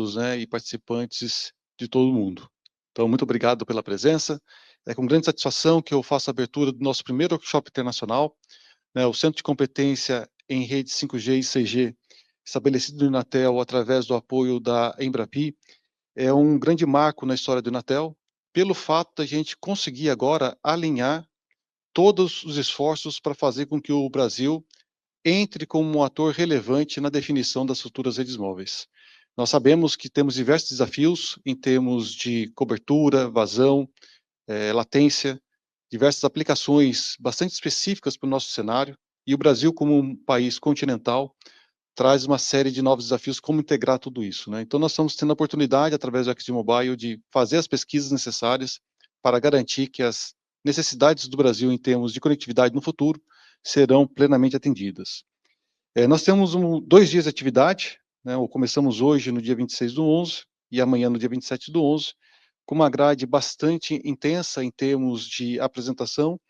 interessados, né, e participantes de todo o mundo. Então, muito obrigado pela presença. É com grande satisfação que eu faço a abertura do nosso primeiro workshop internacional, né, o Centro de Competência em Redes 5G e 6G, estabelecido no Inatel através do apoio da Embrapi, é um grande marco na história do Inatel, pelo fato da gente conseguir agora alinhar todos os esforços para fazer com que o Brasil entre como um ator relevante na definição das futuras redes móveis. Nós sabemos que temos diversos desafios em termos de cobertura, vazão, latência, diversas aplicações bastante específicas para o nosso cenário, e o Brasil, como um país continental, traz uma série de novos desafios, como integrar tudo isso, né? Então, nós estamos tendo a oportunidade, através do XG Mobile, de fazer as pesquisas necessárias para garantir que as necessidades do Brasil em termos de conectividade no futuro serão plenamente atendidas. Nós temos 2 dias de atividade, né? Começamos hoje, no dia 26/11, e amanhã, no dia 27/11, com uma grade bastante intensa em termos de apresentação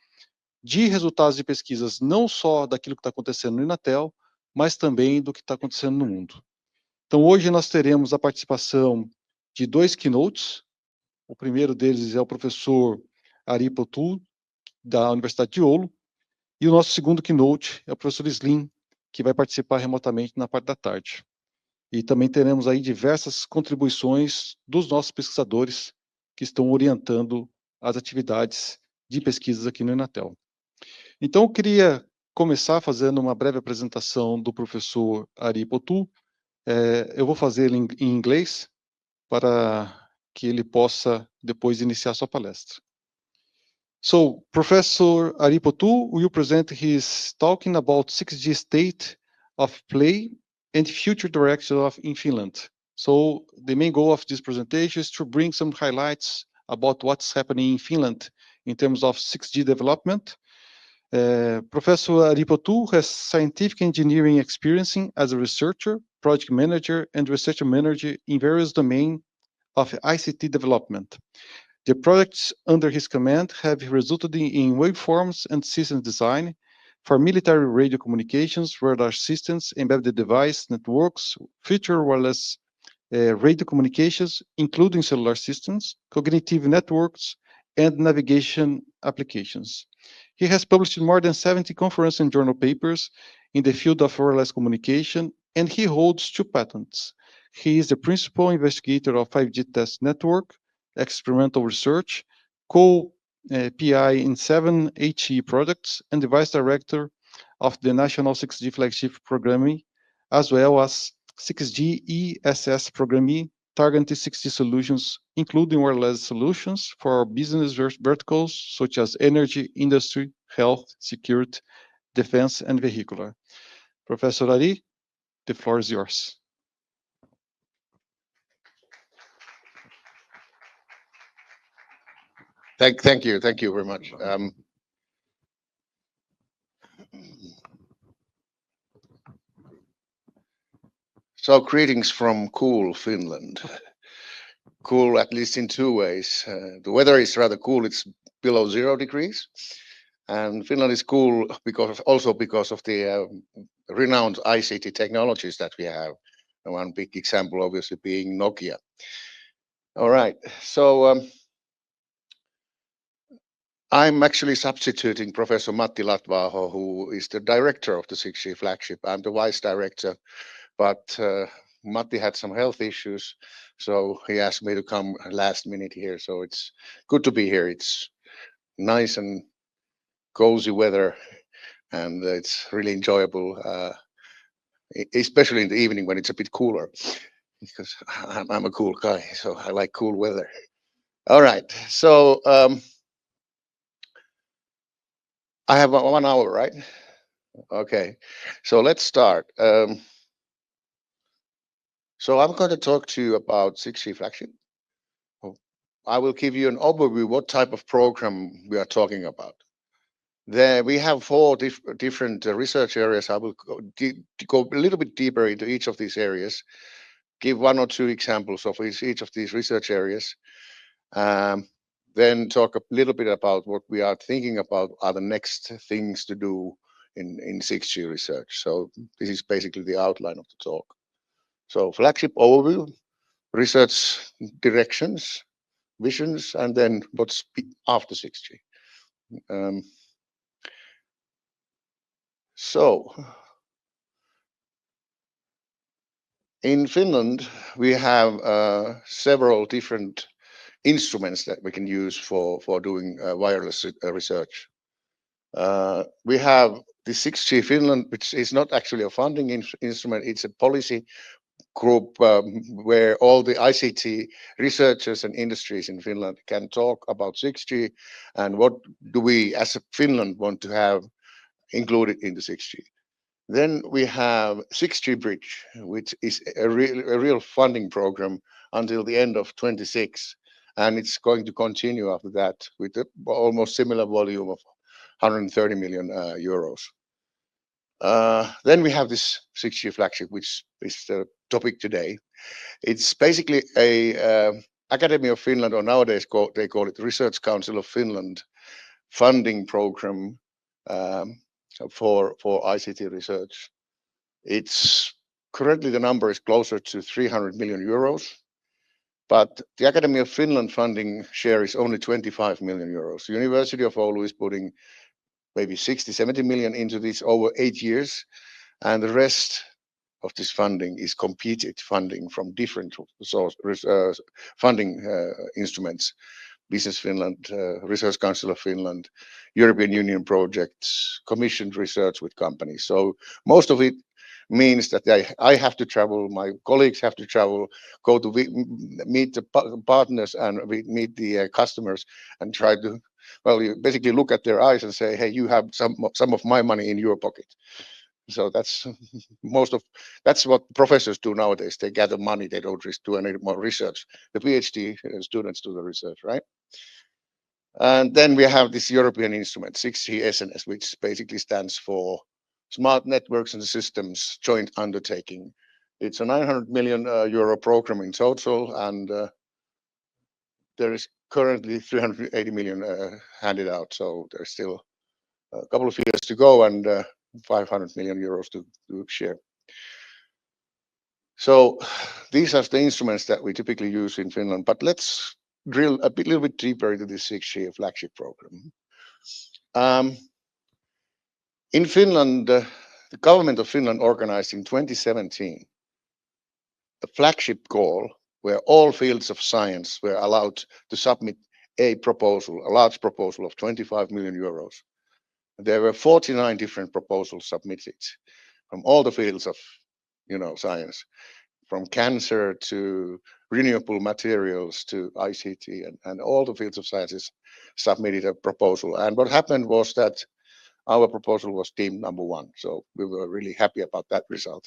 de resultados de pesquisas, não só daquilo que está acontecendo no Inatel, mas também do que está acontecendo no mundo. Então, hoje nós teremos a participação de 2 keynotes. O primeiro deles é o professor Ari Pouttu, da Universidade de Oulu, e o nosso segundo keynote é o professor Slim, que vai participar remotamente na parte da tarde. E também teremos aí diversas contribuições dos nossos pesquisadores que estão orientando as atividades de pesquisas aqui no Inatel. Então, eu queria começar fazendo uma breve apresentação do professor Ari Pouttu. Eu vou fazer em inglês para que ele possa depois iniciar sua palestra. So, Professor Ari Pouttu will present his talking about 6G state of play and future direction in Finland. So, the main goal of this presentation is to bring some highlights about what's happening in Finland in terms of 6G development. Professor Ari Pouttu has scientific engineering experience as a researcher, project manager, and research manager in various domains of ICT development. The projects under his command have resulted in waveforms and system design for military radio communications, radar systems, embedded device networks, future wireless radio communications, including cellular systems, cognitive networks, and navigation applications. He has published more than 70 conference and journal papers in the field of wireless communication, and he holds 2 patents. He is the principal investigator of 5G test network, experimental research, co-PI in 7 HE projects, and the vice director of the National 6G Flagship Programming, as well as 6G ESS Programming, targeted 6G solutions, including wireless solutions for business verticals such as energy, industry, health, security, defense, and vehicular. Professor Ari, the floor is yours. Thank you very much. So greetings from cool Finland. Cool at least in 2 ways. The weather is rather cool, it's below 0 degrees. And Finland is cool because of the renowned ICT technologies that we have. And one big example obviously being Nokia. All right, so I'm actually substituting Professor Matti Latvaho, who is the director of the 6G Flagship. I'm the vice director, but Matti had some health issues, so he asked me to come last minute here. So it's good to be here. It's nice and cozy weather, and it's really enjoyable, especially in the evening when it's a bit cooler, because I'm a cool guy, so I like cool weather. All right, so I have 1 hour, right? Okay, so let's start. So I'm going to talk to you about 6G Flagship. I will give you an overview what type of program we are talking about. There we have 4 different research areas. I will go a little bit deeper into each of these areas, give 1 or 2 examples of each of these research areas, then talk a little bit about what we are thinking about are the next things to do in 6G research. So this is basically the outline of the talk. So Flagship overview. research directions, visions, and then what's after 6G. So in Finland, we have several different instruments that we can use for doing wireless research. We have the 6G Finland, which is not actually a funding instrument, it's a policy group where all the ICT researchers and industries in Finland can talk about 6G and what do we as a Finland want to have included in the 6G. Then we have 6G Bridge, which is a real funding program until the end of 26. And it's going to continue after that with almost similar volume of 130 million euros. Then we have this 6G Flagship, which is the topic today. It's basically a Academy of Finland, or nowadays they call it Research Council of Finland funding program for ICT research. It's currently the number is closer to 300 million euros, but the Academy of Finland funding share is only 25 million euros. The University of Oulu is putting maybe 60, 70 million into this over 8 years, and the rest of this funding is competed funding from different funding instruments. Business Finland, Research Council of Finland, European Union projects, commissioned research with companies. So most of it means that I have to travel, my colleagues have to travel, go to meet the partners and meet the customers and try to, well, you basically look at their eyes and say, hey, you have some of my money in your pocket. So that's that's what professors do nowadays. They gather money, they don't do any more research. The PhD students do the research, right? And then we have this European instrument, 6G SNS, which basically stands for Smart Networks and Systems Joint Undertaking. It's a 900 million euro program in total, and there is currently 380 million handed out. So there's still a couple of years to go and 500 million euros to share. So these are the instruments that we typically use in Finland, but let's drill a little bit deeper into this 6G Flagship program. In Finland, the government of Finland organized in 2017 a flagship call where all fields of science were allowed to submit a proposal, a large proposal of 25 million euros. There were 49 different proposals submitted from all the fields of, science, from cancer to renewable materials to ICT, and all the fields of sciences submitted a proposal. And what happened was that our proposal was deemed number one. So we were really happy about that result.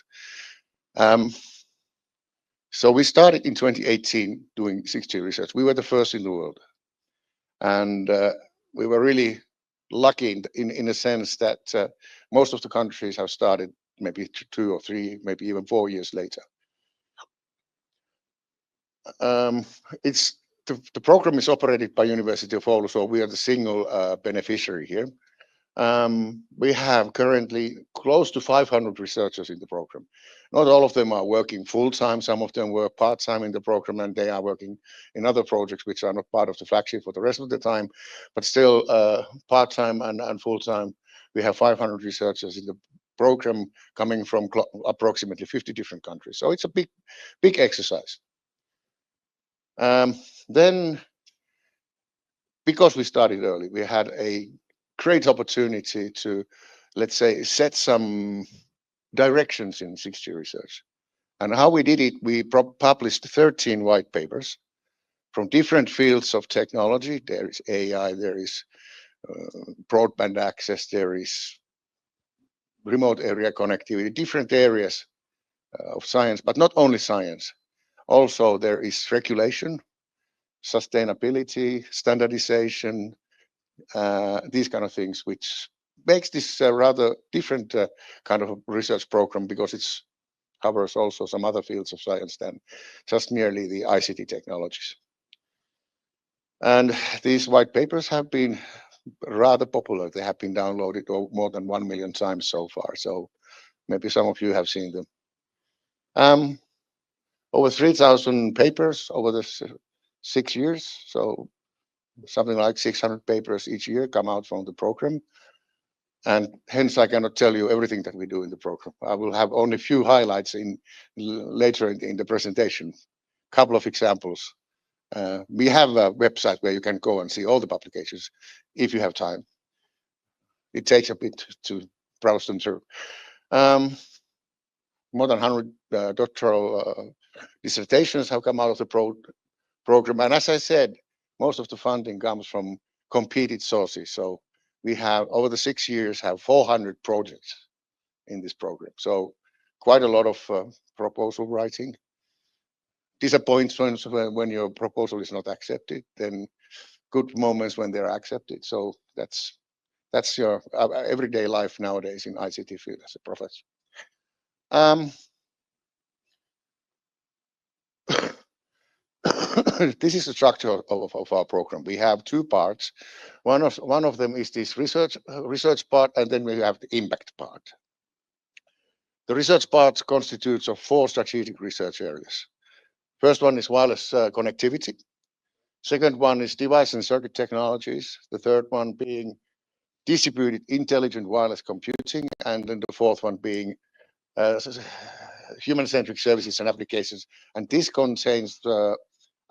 So we started in 2018 doing 6G research. We were the first in the world. And we were really lucky in a sense that most of the countries have started maybe 2 or 3, maybe even 4 years later. The program is operated by University of Oulu, so we are the single beneficiary here. We have currently close to 500 researchers in the program. Not all of them are working full-time. Some of them work part-time in the program, and they are working in other projects which are not part of the flagship for the rest of the time. But still, part-time and full-time, we have 500 researchers in the program coming from approximately 50 different countries. So it's a big exercise. Then, because we started early, we had a great opportunity to, let's say, set some directions in 6G research. And how we did it, we published 13 white papers from different fields of technology. There is AI, there is broadband access, there is remote area connectivity, different areas of science, but not only science. Also, there is regulation, sustainability, standardization, these kind of things, which makes this a rather different kind of research program because it covers also some other fields of science than just merely the ICT technologies. And these white papers have been rather popular. They have been downloaded more than 1 million times so far. So maybe some of you have seen them. over 3,000 papers over the 6 years. So something like 600 papers each year come out from the program. And hence I cannot tell you everything that we do in the program. I will have only a few highlights later in the presentation. Couple of examples. We have a website where you can go and see all the publications if you have time. It takes a bit to browse them through. More than 100 doctoral dissertations have come out of the program. And as I said, most of the funding comes from competed sources. So we have, over the 6 years, have 400 projects in this program. So quite a lot of proposal writing. Disappointments when your proposal is not accepted, then good moments when they're accepted. So that's your everyday life nowadays in ICT field as a professor. This is the structure of our program. We have two parts. One of them is this research part, and then we have the impact part. The research part constitutes of 4 strategic research areas. First one is wireless connectivity. Second one is device and circuit technologies. The third one being distributed intelligent wireless computing, and then the fourth one being human-centric services and applications. And this contains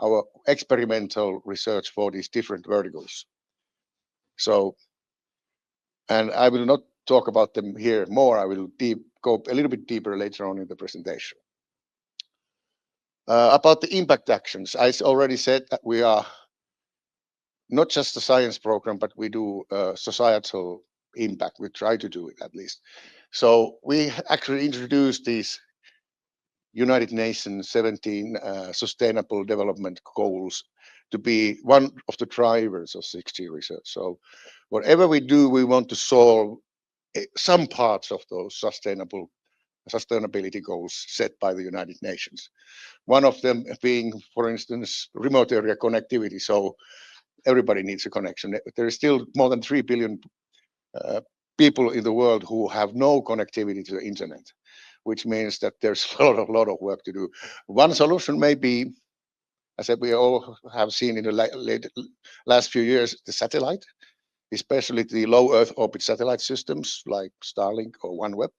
our experimental research for these different verticals. So, and I will not talk about them here more. I will go a little bit deeper later on in the presentation. About the impact actions, I already said that we are not just a science program, but we do societal impact. We try to do it at least. So we actually introduced these United Nations 17 Sustainable Development Goals to be one of the drivers of 6G research. So whatever we do, we want to solve some parts of those sustainability goals set by the United Nations. One of them being, for instance, remote area connectivity. So everybody needs a connection. There is still more than 3 billion people in the world who have no connectivity to the internet, which means that there's a lot of work to do. One solution may be, as we all have seen in the last few years, the satellite, especially the low Earth orbit satellite systems like Starlink or OneWeb.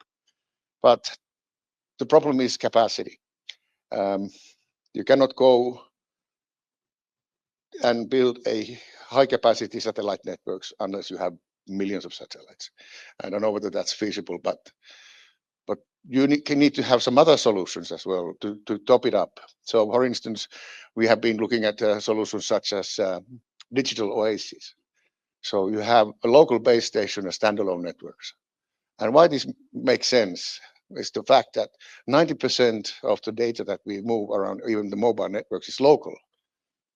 But the problem is capacity. You cannot go and build a high capacity satellite networks unless you have millions of satellites. I don't know whether that's feasible, but you need to have some other solutions as well to top it up. So for instance, we have been looking at solutions such as digital oasis. So you have a local base station, a standalone networks. And why this makes sense is the fact that 90% of the data that we move around, even the mobile networks, is local.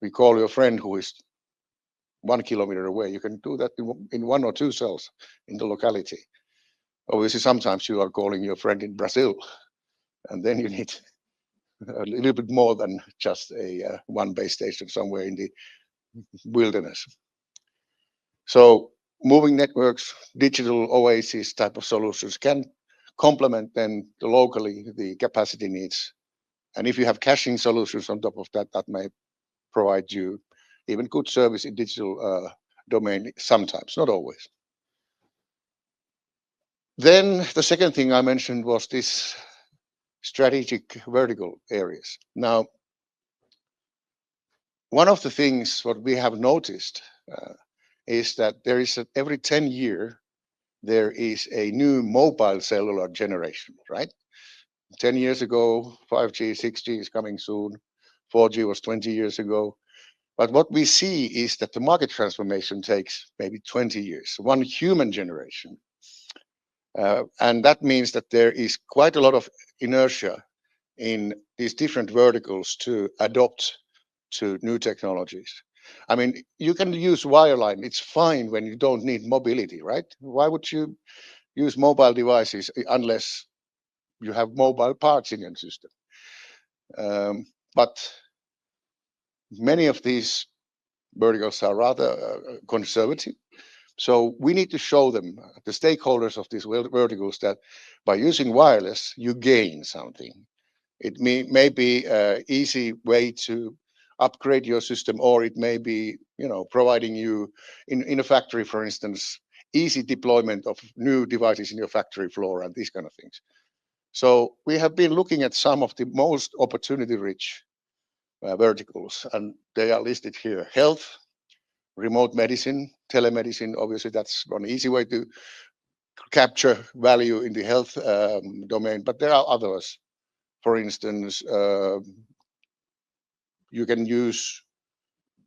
We call your friend who is 1 kilometer away. You can do that in 1 or 2 cells in the locality. Obviously, sometimes you are calling your friend in Brazil, and then you need a little bit more than just a one base station somewhere in the wilderness. So moving networks, digital oasis type of solutions can complement then locally the capacity needs. And if you have caching solutions on top of that, that may provide you even good service in digital domain sometimes, not always. Then the second thing I mentioned was this strategic vertical areas. Now, one of the things what we have noticed is that there is every 10 years, there is a new mobile cellular generation, right? 10 years ago, 5G, 6G is coming soon. 4G was 20 years ago. But what we see is that the market transformation takes maybe 20 years, one human generation. And that means that there is quite a lot of inertia in these different verticals to adopt to new technologies. I mean, you can use wireline. It's fine when you don't need mobility, right? Why would you use mobile devices unless you have mobile parts in your system? But many of these verticals are rather conservative. So we need to show them, the stakeholders of these verticals, that by using wireless, you gain something. It may be an easy way to upgrade your system, or it may be, providing you in a factory, for instance, easy deployment of new devices in your factory floor and these kind of things. So we have been looking at some of the most opportunity-rich verticals, and they are listed here. Health, remote medicine, telemedicine. Obviously, that's one easy way to capture value in the health domain, but there are others. For instance, you can use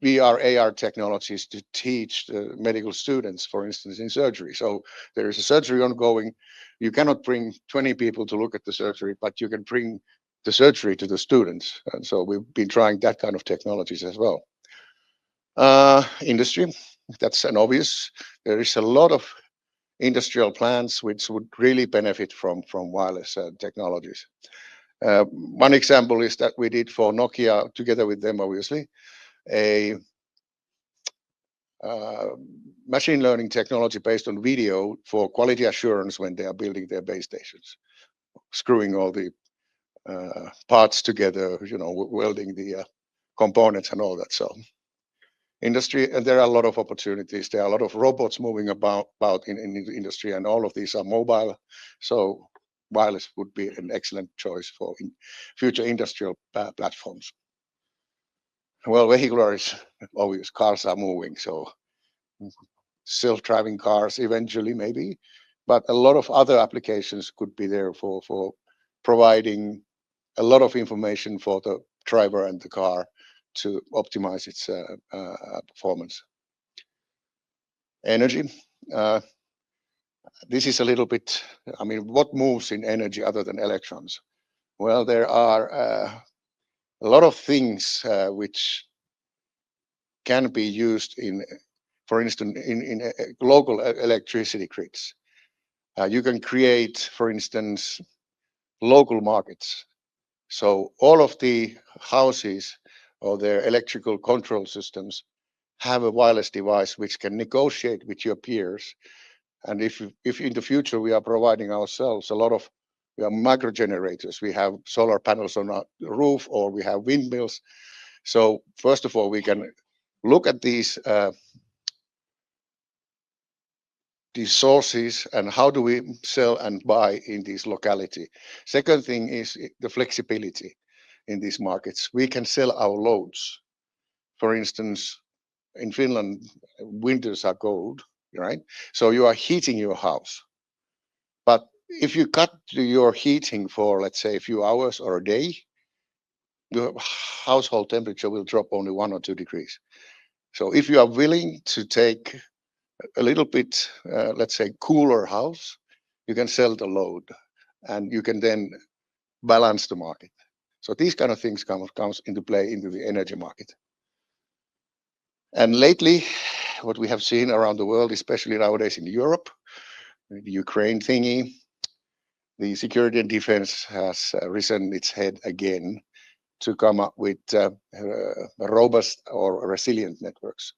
VR, AR technologies to teach the medical students, for instance, in surgery. So there is a surgery ongoing. You cannot bring 20 people to look at the surgery, but you can bring the surgery to the students. And so we've been trying that kind of technologies as well. Industry, that's an obvious. There is a lot of industrial plants which would really benefit from wireless technologies. One example is that we did for Nokia, together with them, obviously, a machine learning technology based on video for quality assurance when they are building their base stations, screwing all the parts together, welding the components and all that. So industry, and there are a lot of opportunities. There are a lot of robots moving about in the industry, and all of these are mobile. So wireless would be an excellent choice for future industrial platforms. Well, vehicular is obvious. Cars are moving, so self-driving cars eventually, maybe, but a lot of other applications could be there for providing a lot of information for the driver and the car to optimize its performance. Energy. This is a little bit, what moves in energy other than electrons? Well, there are a lot of things which can be used in, for instance, in local electricity grids. You can create, for instance, local markets. So all of the houses or their electrical control systems have a wireless device which can negotiate with your peers. And if in the future we are providing ourselves we have micro generators, we have solar panels on our roof, or we have windmills. So first of all, we can look at these sources and how do we sell and buy in this locality. Second thing is the flexibility in these markets. We can sell our loads. For instance, in Finland, winters are cold, right? So you are heating your house. But if you cut your heating for, let's say, a few hours or a day, your household temperature will drop only 1 or 2 degrees. So if you are willing to take a little bit, let's say, cooler house, you can sell the load, and you can then balance the market. So these kind of things comes into play into the energy market. And lately, what we have seen around the world, especially nowadays in Europe, the Ukraine thingy, the security and defense has risen its head again to come up with robust or resilient networks.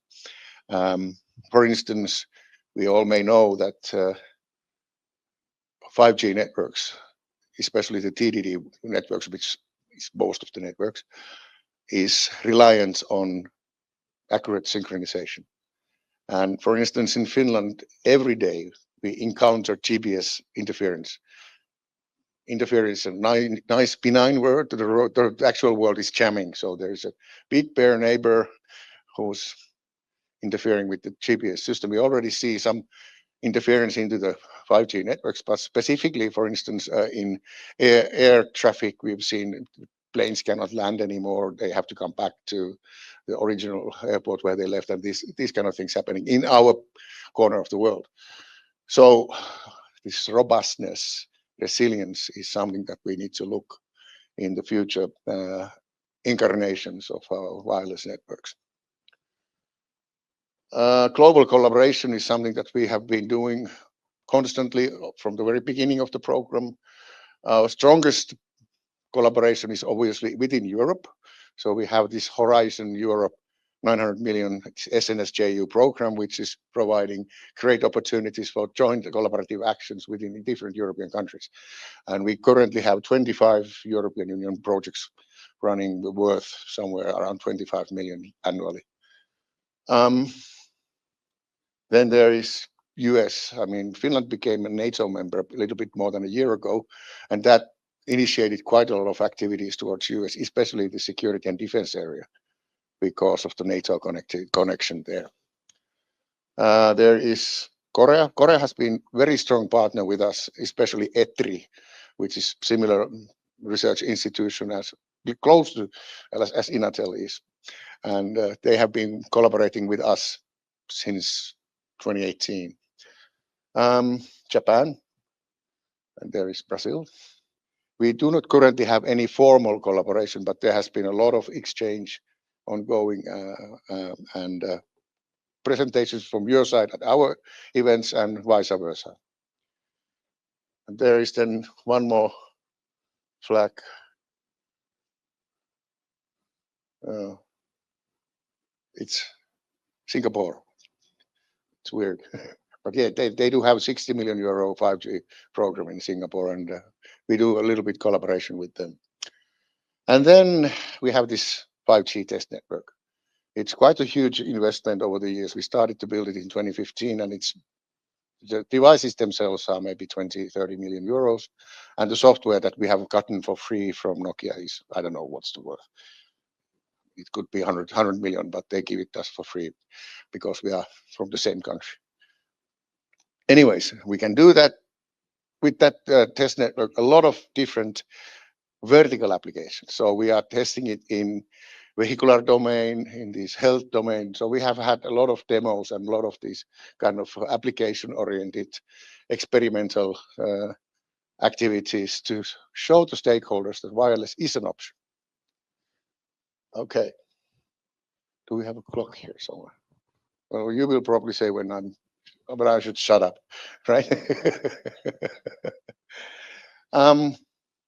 For instance, we all may know that 5G networks, especially the TDD networks, which is most of the networks, is reliant on accurate synchronization. And for instance, in Finland, every day we encounter GPS interference. Interference is a nice benign word. The actual word is jamming. So there's a big bear neighbor who's interfering with the GPS system. We already see some interference into the 5G networks, but specifically, for instance, in air traffic, we've seen planes cannot land anymore. They have to come back to the original airport where they left, and these kind of things happening in our corner of the world. So this robustness, resilience is something that we need to look in the future incarnations of our wireless networks. Global collaboration is something that we have been doing constantly from the very beginning of the program. Our strongest collaboration is obviously within Europe. So we have this Horizon Europe 900 million SNSJU program, which is providing great opportunities for joint collaborative actions within different European countries. And we currently have 25 European Union projects running worth somewhere around 25 million annually. Then there is US. I mean, Finland became a NATO member a little bit more than a year ago, and that initiated quite a lot of activities towards US, especially the security and defense area, because of the NATO connection there. There is Korea. Korea has been very strong partner with us, especially ETRI, which is similar research institution as close to as Inatel is. And they have been collaborating with us since 2018. Japan, and there is Brazil. We do not currently have any formal collaboration, but there has been a lot of exchange ongoing and presentations from your side at our events and vice versa. And there is then one more flag. It's Singapore. It's weird. But yeah, they do have 60 million euro 5G program in Singapore, and we do a little bit collaboration with them. And then we have this 5G test network. It's quite a huge investment over the years. We started to build it in 2015, and the devices themselves are maybe 20, 30 million euros. And the software that we have gotten for free from Nokia is, I don't know what's the worth. It could be 100 million, but they give it us for free because we are from the same country. Anyways, we can do that with that test network, a lot of different vertical applications. So we are testing it in vehicular domain, in this health domain. So we have had a lot of demos and a lot of these kind of application-oriented experimental activities to show the stakeholders that wireless is an option. Okay. Do we have a clock here somewhere? Well, you will probably say when but I should shut up, right?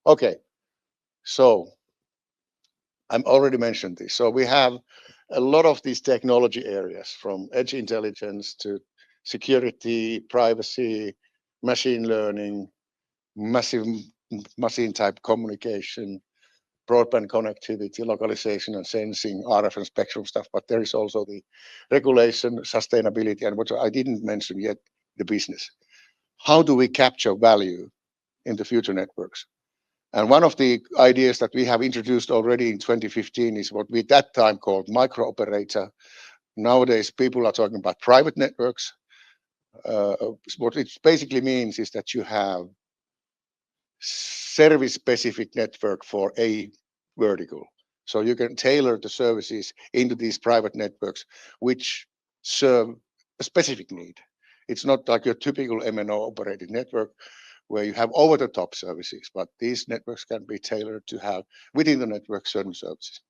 Okay. So I'm already mentioned this. So we have a lot of these technology areas, from edge intelligence to security, privacy, machine learning, massive machine type communication, broadband connectivity, localization and sensing, RF and spectrum stuff. But there is also the regulation, sustainability, and what I didn't mention yet, the business. How do we capture value in the future networks? And one of the ideas that we have introduced already in 2015 is what we at that time called micro operator. Nowadays, people are talking about private networks. What it basically means is that you have service-specific network for a vertical. So you can tailor the services into these private networks, which serve a specific need. It's not like your typical MNO operated network where you have over-the-top services, but these networks can be tailored to have within the network certain services.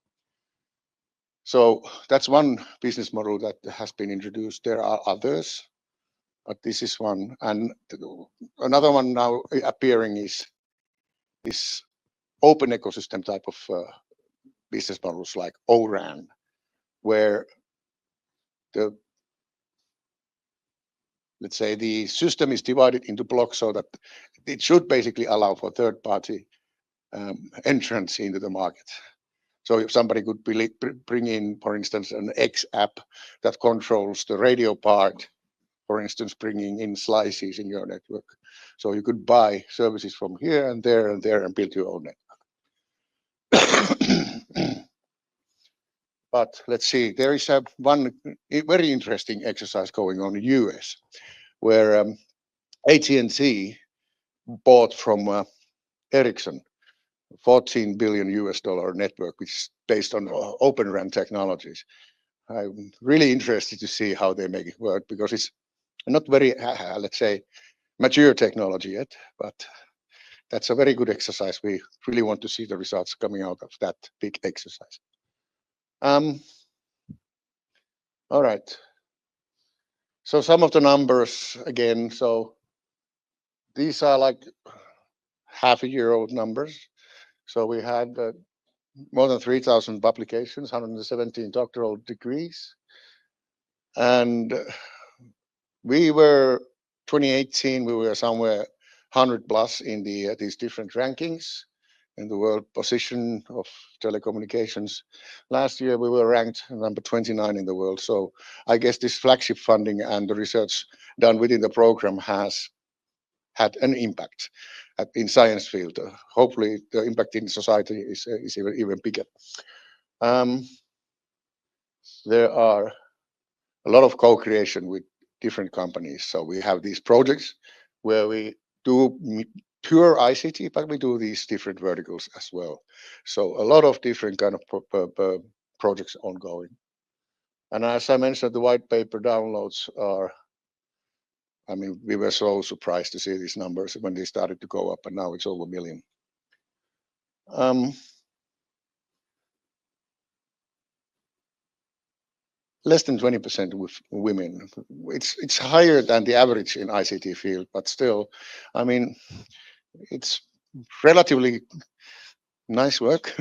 So that's one business model that has been introduced. There are others, but this is one. And another one now appearing is this open ecosystem type of business models like O-RAN, where let's say the system is divided into blocks so that it should basically allow for third-party entrance into the market. So if somebody could bring in, for instance, an X app that controls the radio part, for instance, bringing in slices in your network. So you could buy services from here and there and build your own network. But let's see, there is one very interesting exercise going on in the US, where AT&T bought from Ericsson 14 billion US dollar network, which is based on Open RAN technologies. I'm really interested to see how they make it work, because it's not very, let's say, mature technology yet, but that's a very good exercise. We really want to see the results coming out of that big exercise. All right. So some of the numbers again. So these are like half a year old numbers. So we had more than 3,000 publications, 117 doctoral degrees. And we were, 2018, we were somewhere 100 plus in these different rankings in the world position of telecommunications. Last year, we were ranked number 29 in the world. So I guess this flagship funding and the research done within the program has had an impact in science field. Hopefully, the impact in society is even bigger. There are a lot of co-creation with different companies. So we have these projects where we do pure ICT, but we do these different verticals as well. So a lot of different kind of projects ongoing. And as I mentioned, the white paper downloads are, I mean, we were so surprised to see these numbers when they started to go up, and now it's over 1 million. Less than 20% with women. It's higher than the average in ICT field, but still, I mean, it's relatively nice work.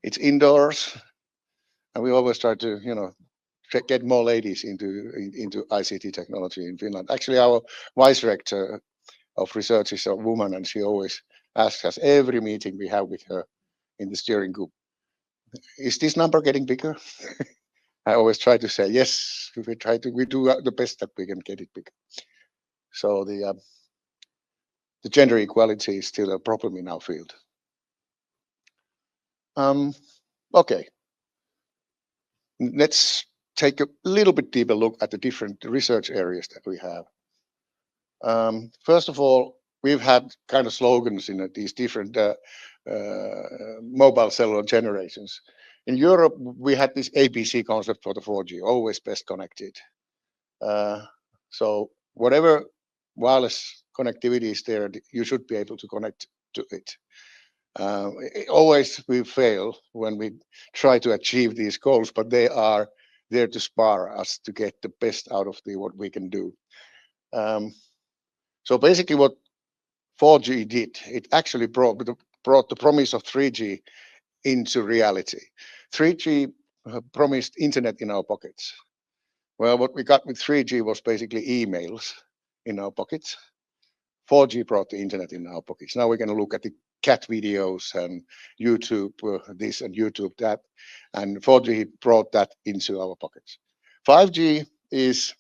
It's indoors, and we always try to, you know, get more ladies into ICT technology in Finland. Actually, our vice rector of research is a woman, and she always asks us every meeting we have with her in the steering group, is this number getting bigger? I always try to say yes. We do the best that we can get it bigger. So the gender equality is still a problem in our field. Okay, let's take a little bit deeper look at the different research areas that we have. First of all, we've had kind of slogans in these different mobile cellular generations. In Europe, we had this ABC concept for the 4G, always best connected. So whatever wireless connectivity is there, you should be able to connect to it. Always we fail when we try to achieve these goals, but they are there to spar us to get the best out of what we can do. So basically what 4G did, it actually brought the promise of 3G into reality. 3G promised internet in our pockets. Well, what we got with 3G was basically emails in our pockets. 4G brought the internet in our pockets. Now we're going to look at the cat videos and YouTube this and YouTube that, and 4G brought that into our pockets. 5G is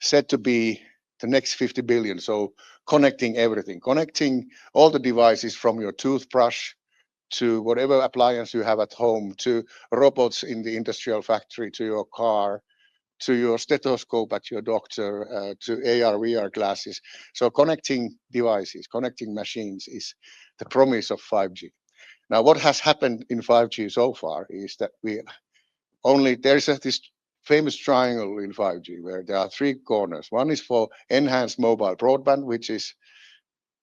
said to be the next 50 billion. So connecting everything, connecting all the devices from your toothbrush to whatever appliance you have at home, to robots in the industrial factory, to your car, to your stethoscope at your doctor, to AR, VR glasses. So connecting devices, connecting machines is the promise of 5G. Now, what has happened in 5G so far is that there's this famous triangle in 5G where there are 3 corners. One is for enhanced mobile broadband, which is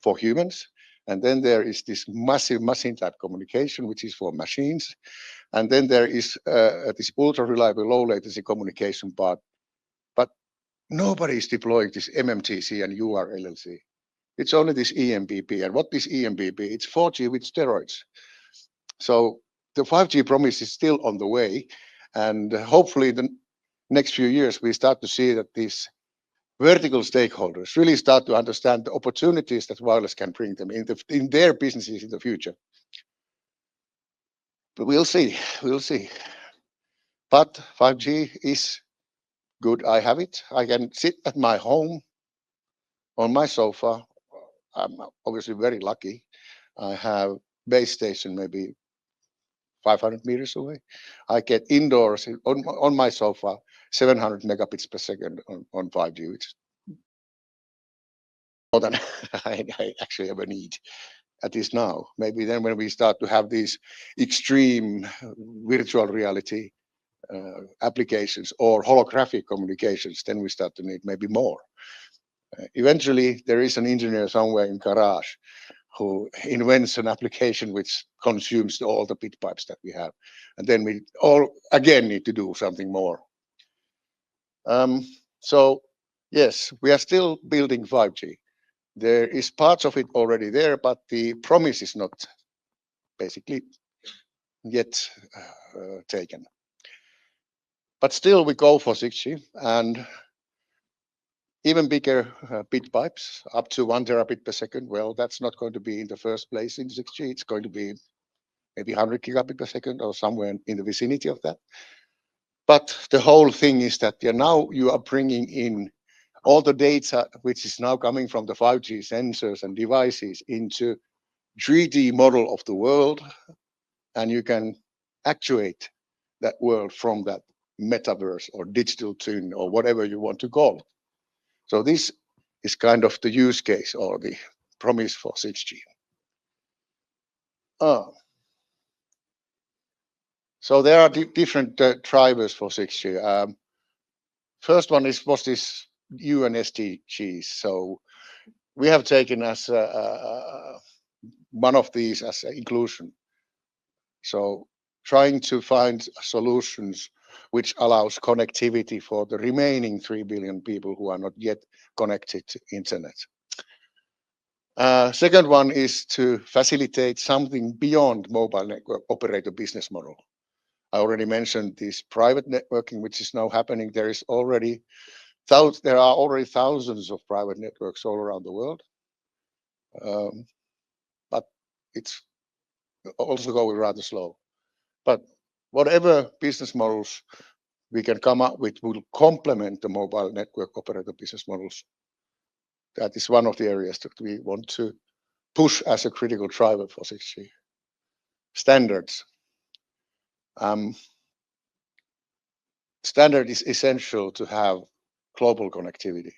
for humans. And then there is this massive machine type communication, which is for machines. And then there is this ultra reliable low latency communication part. But nobody is deploying this MMTC and URLLC. It's only this eMBB. And what is eMBB? It's 4G with steroids. So the 5G promise is still on the way. And hopefully the next few years, we start to see that these vertical stakeholders really start to understand the opportunities that wireless can bring them in their businesses in the future. But we'll see. But 5G is good. I have it. I can sit at my home on my sofa. I'm obviously very lucky. I have base station maybe 500 meters away. I get indoors on my sofa 700 megabits per second on 5G, which is more than I actually ever need, at least now. Maybe then when we start to have these extreme virtual reality applications or holographic communications, then we start to need maybe more. Eventually, there is an engineer somewhere in garage who invents an application which consumes all the bit pipes that we have. And then we all again need to do something more. So yes, we are still building 5G. There is parts of it already there, but the promise is not basically yet taken. But still we go for 6G and even bigger bit pipes up to 1 terabit per second. Well, that's not going to be in the first place in 6G. It's going to be maybe 100 gigabit per second or somewhere in the vicinity of that. But the whole thing is that now you are bringing in all the data which is now coming from the 5G sensors and devices into 3D model of the world, and you can actuate that world from that metaverse or digital twin or whatever you want to call it. So this is kind of the use case or the promise for 6G. So there are different drivers for 6G. First one was this UN SDGs. So we have taken as one of these as inclusion. So trying to find solutions which allows connectivity for the remaining 3 billion people who are not yet connected to internet. Second one is to facilitate something beyond mobile network operator business model. I already mentioned this private networking, which is now happening. There are already thousands of private networks all around the world, but it's also going rather slow. But whatever business models we can come up with will complement the mobile network operator business models. That is one of the areas that we want to push as a critical driver for 6G. Standards. Standard is essential to have global connectivity.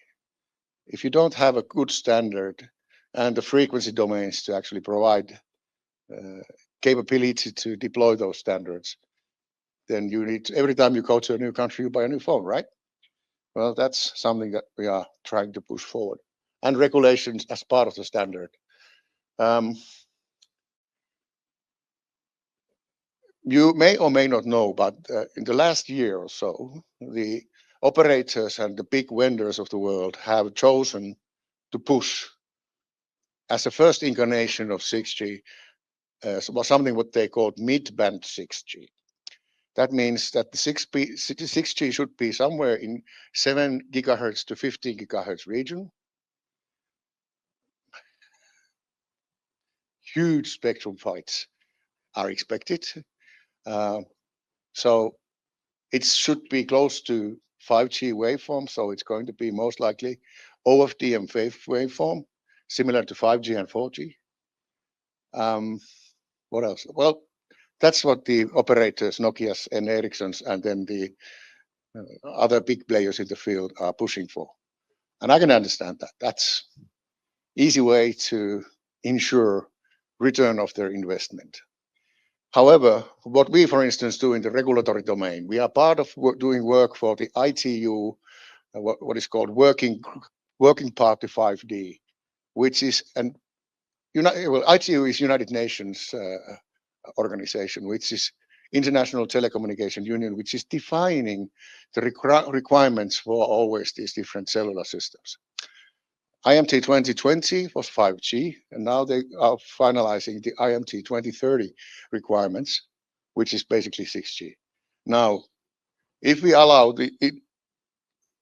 If you don't have a good standard and the frequency domains to actually provide capability to deploy those standards, then you need to, every time you go to a new country, you buy a new phone, right? Well, that's something that we are trying to push forward. And regulations as part of the standard. You may or may not know, but in the last year or so, the operators and the big vendors of the world have chosen to push as a first incarnation of 6G, something what they called mid-band 6G. That means that the 6G should be somewhere in 7 gigahertz to 15 gigahertz region. Huge spectrum fights are expected. So it should be close to 5G waveform. So it's going to be most likely OFDM waveform, similar to 5G and 4G. What else? Well, that's what the operators, Nokia's and Ericsson's, and then the other big players in the field are pushing for. And I can understand that. That's easy way to ensure return of their investment. However, what we, for instance, do in the regulatory domain, we are part of doing work for the ITU, what is called Working Party 5D, which is ITU is United Nations organization, which is International Telecommunication Union, which is defining the requirements for always these different cellular systems. IMT 2020 was 5G, and now they are finalizing the IMT 2030 requirements, which is basically 6G. Now, if we allow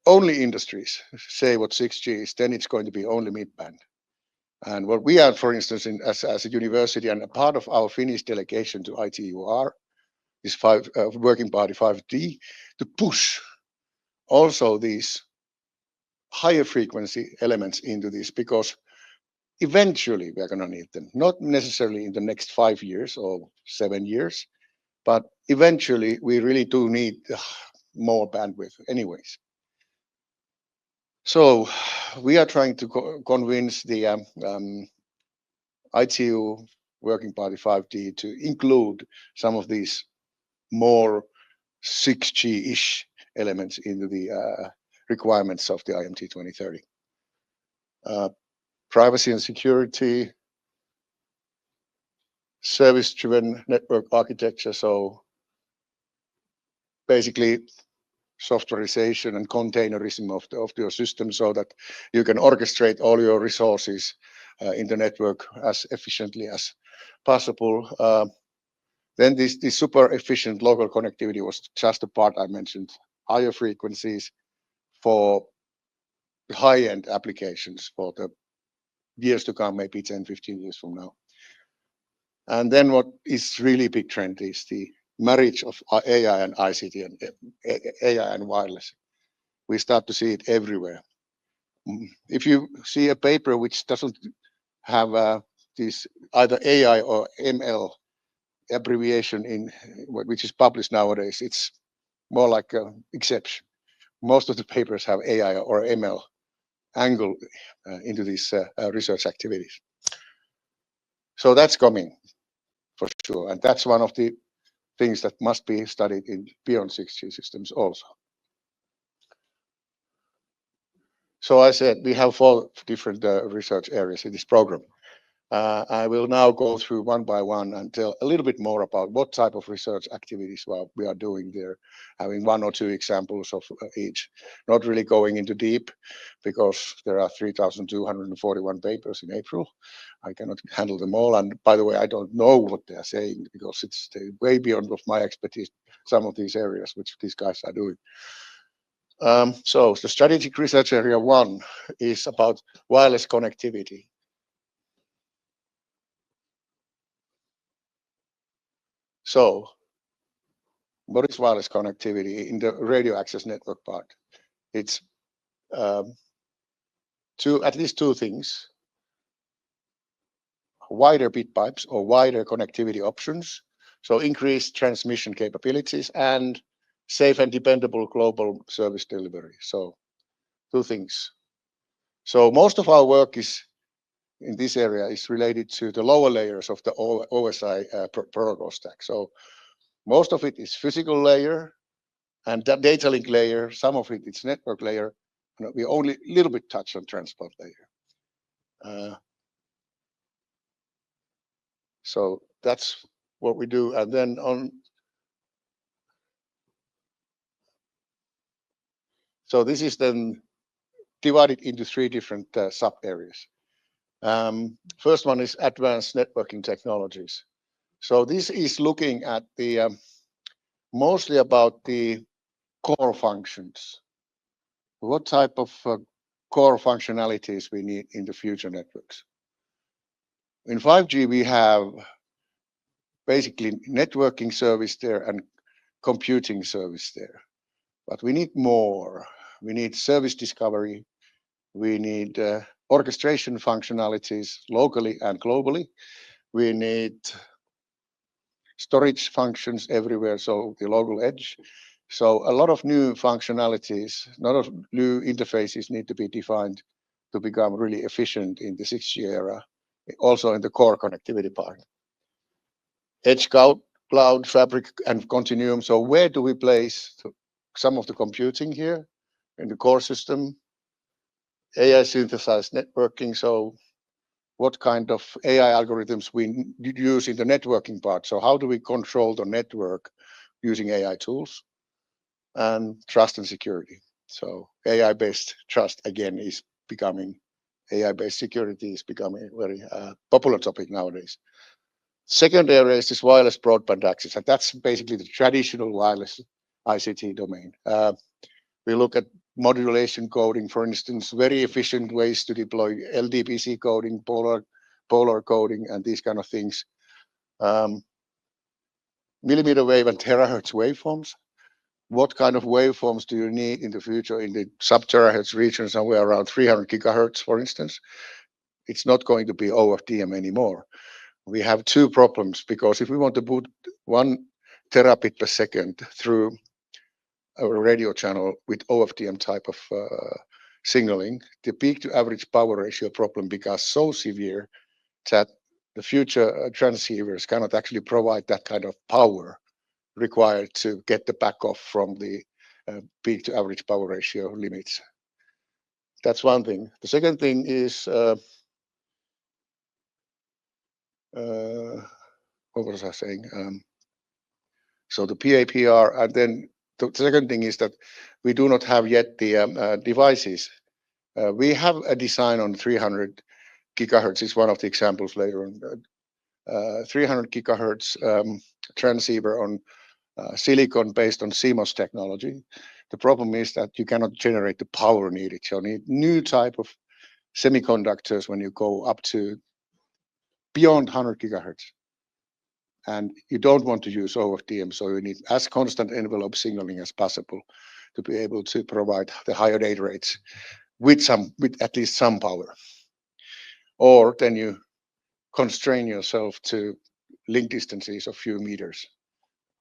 only industries say what 6G is, then it's going to be only mid-band. And what we are, for instance, as a university and a part of our Finnish delegation to ITUR, is Working Party 5D, to push also these higher frequency elements into this, because eventually we're going to need them, not necessarily in the next 5 years or 7 years, but eventually we really do need more bandwidth anyways. So we are trying to convince the ITU Working Party 5D to include some of these more 6G-ish elements into the requirements of the IMT 2030. Privacy and security, service-driven network architecture. So basically softwareization and containerism of your system so that you can orchestrate all your resources in the network as efficiently as possible. Then this super efficient local connectivity was just the part I mentioned, higher frequencies for high-end applications for the years to come, maybe 10, 15 years from now. And then what is really big trend is the marriage of AI and ICT and AI and wireless. We start to see it everywhere. If you see a paper which doesn't have this either AI or ML abbreviation in which is published nowadays, it's more like an exception. Most of the papers have AI or ML angle into these research activities. So that's coming for sure, and that's one of the things that must be studied in beyond 6G systems also. So I said we have 4 different research areas in this program. I will now go through one by one and tell a little bit more about what type of research activities we are doing there, having 1 or 2 examples of each. Not really going into deep because there are 3,241 papers in April. I cannot handle them all. And by the way, I don't know what they are saying because it's way beyond of my expertise, some of these areas which these guys are doing. So the strategic research area 1 is about wireless connectivity. So what is wireless connectivity in the radio access network part? It's at least 2 things: wider bit pipes or wider connectivity options, so increased transmission capabilities and safe and dependable global service delivery. So 2 things. So most of our work is in this area is related to the lower layers of the OSI protocol stack. So most of it is physical layer and that data link layer. Some of it is network layer. We only a little bit touch on transport layer. So that's what we do. And then so this is then divided into 3 different sub areas. First one is advanced networking technologies. So this is looking at the mostly about the core functions. What type of core functionalities we need in the future networks? In 5G, we have basically networking service there and computing service there. But we need more. We need service discovery. We need orchestration functionalities locally and globally. We need storage functions everywhere, so the local edge. So a lot of new functionalities, a lot of new interfaces need to be defined to become really efficient in the 6G era, also in the core connectivity part. Edge cloud, fabric, and continuum. So where do we place some of the computing here in the core system? AI synthesized networking. So what kind of AI algorithms we use in the networking part? So how do we control the network using AI tools? And trust and security. So AI-based trust again is becoming, AI-based security is becoming a very popular topic nowadays. Second area is this wireless broadband access, and that's basically the traditional wireless ICT domain. We look at modulation coding, for instance, very efficient ways to deploy LDPC coding, polar coding, and these kind of things. Millimeter wave and terahertz waveforms. What kind of waveforms do you need in the future in the sub-terahertz region, somewhere around 300 gigahertz, for instance? It's not going to be OFDM anymore. We have 2 problems, because if we want to put 1 terabit per second through a radio channel with OFDM type of signaling, the peak to average power ratio problem becomes so severe that the future transceivers cannot actually provide that kind of power required to get the back off from the peak to average power ratio limits. That's one thing. The second thing is, what was I saying? So the PAPR, and then the second thing is that we do not have yet the devices. We have a design on 300 gigahertz, is one of the examples later on. 300 gigahertz transceiver on silicon based on CMOS technology. The problem is that you cannot generate the power needed. You need new type of semiconductors when you go up to beyond 100 gigahertz. And you don't want to use OFDM, so you need as constant envelope signaling as possible to be able to provide the higher data rates with at least some power. Or then you constrain yourself to link distances of few meters.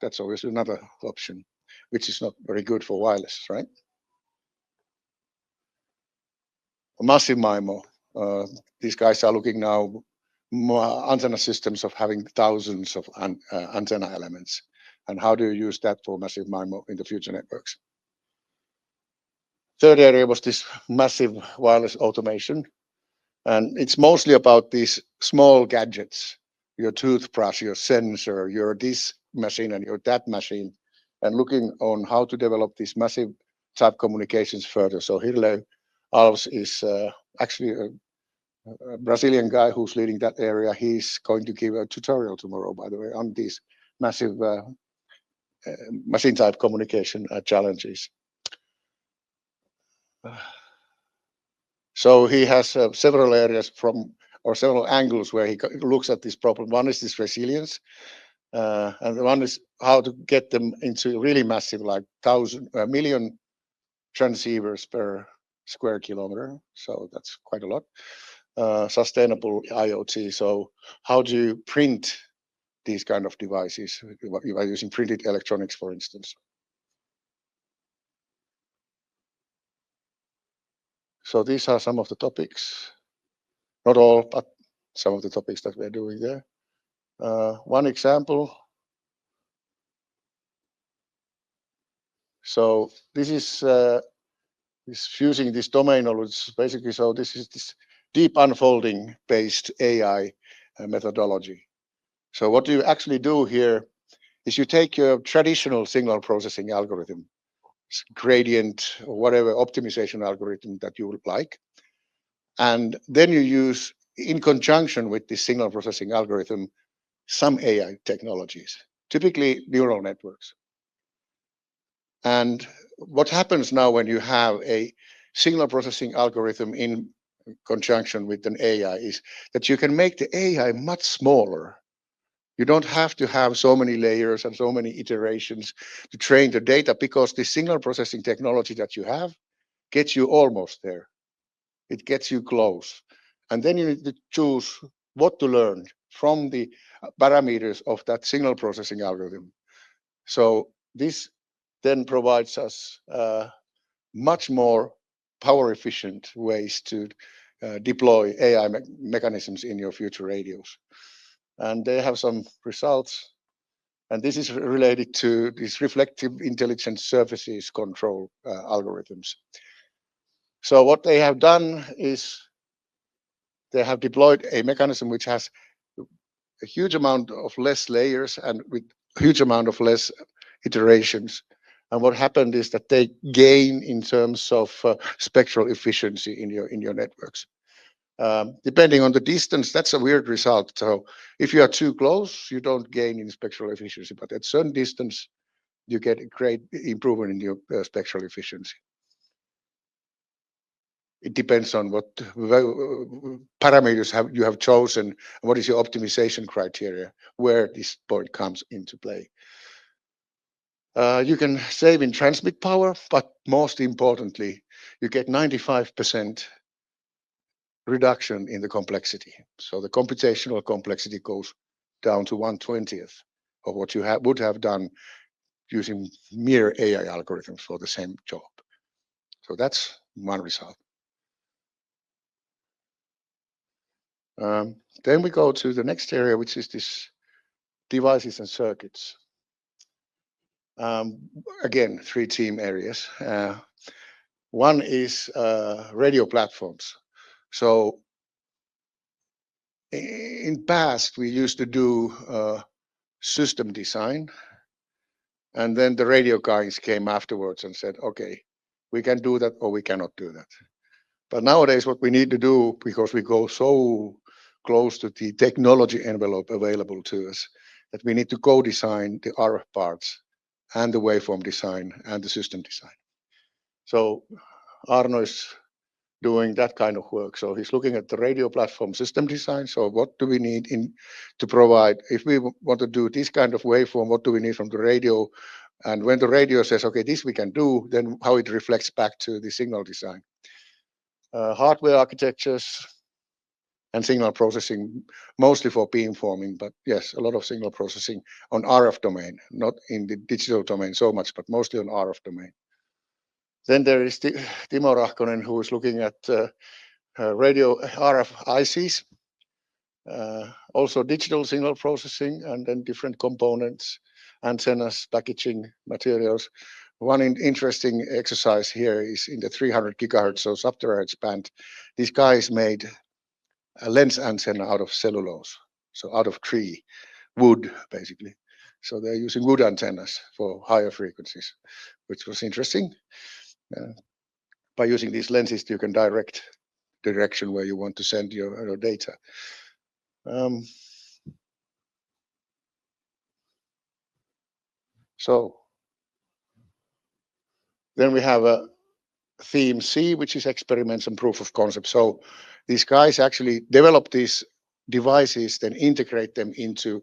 That's always another option, which is not very good for wireless, right? Massive MIMO. These guys are looking now antenna systems of having thousands of antenna elements. And how do you use that for massive MIMO in the future networks? Third area was this massive wireless automation. And it's mostly about these small gadgets, your toothbrush, your sensor, your this machine and your that machine, and looking on how to develop these massive type communications further. So Hirle Alves is actually a Brazilian guy who's leading that area. He's going to give a tutorial tomorrow, by the way, on these massive machine type communication challenges. So he has several areas or several angles where he looks at this problem. One is this resilience, and the one is how to get them into really massive, like million transceivers per square kilometer. So that's quite a lot. Sustainable IoT. So how do you print these kind of devices by using printed electronics, for instance? So these are some of the topics, not all, but some of the topics that we're doing there. One example. So this is fusing this domain knowledge, basically. So this is this deep unfolding based AI methodology. So what you actually do here is you take your traditional signal processing algorithm, gradient or whatever optimization algorithm that you would like, and then you use, in conjunction with this signal processing algorithm, some AI technologies, typically neural networks. And what happens now when you have a signal processing algorithm in conjunction with an AI is that you can make the AI much smaller. You don't have to have so many layers and so many iterations to train the data, because the signal processing technology that you have gets you almost there. It gets you close. And then you need to choose what to learn from the parameters of that signal processing algorithm. So this then provides us much more power efficient ways to deploy AI mechanisms in your future radios. And they have some results. And this is related to these reflective intelligence surfaces control algorithms. So what they have done is they have deployed a mechanism which has a huge amount of less layers and with a huge amount of less iterations. And what happened is that they gain in terms of spectral efficiency in your networks. Depending on the distance, that's a weird result. So if you are too close, you don't gain in spectral efficiency, but at certain distance, you get a great improvement in your spectral efficiency. It depends on what parameters you have chosen, and what is your optimization criteria, where this point comes into play. You can save in transmit power, but most importantly, you get 95% reduction in the complexity. So the computational complexity goes down to 1/20th of what you would have done using mere AI algorithms for the same job. So that's one result. Then we go to the next area, which is this devices and circuits. Again, 3 team areas. One is radio platforms. So in past, we used to do system design, and then the radio guys came afterwards and said, okay, we can do that or we cannot do that. But nowadays, what we need to do, because we go so close to the technology envelope available to us, that we need to co-design the RF parts and the waveform design and the system design. So Arno is doing that kind of work. So he's looking at the radio platform system design. So what do we need to provide? If we want to do this kind of waveform, what do we need from the radio? And when the radio says, okay, this we can do, then how it reflects back to the signal design. Hardware architectures and signal processing, mostly for beamforming, but yes, a lot of signal processing on RF domain, not in the digital domain so much, but mostly on RF domain. Then there is Timo Rahkonen, who is looking at radio RF ICs, also digital signal processing, and then different components, antennas, packaging materials. One interesting exercise here is in the 300 gigahertz, so sub-terahertz band. These guys made a lens antenna out of cellulose, so out of tree, wood, basically. So they're using wood antennas for higher frequencies, which was interesting. By using these lenses, you can direct the direction where you want to send your data. So then we have a theme C, which is experiments and proof of concept. So these guys actually develop these devices, then integrate them into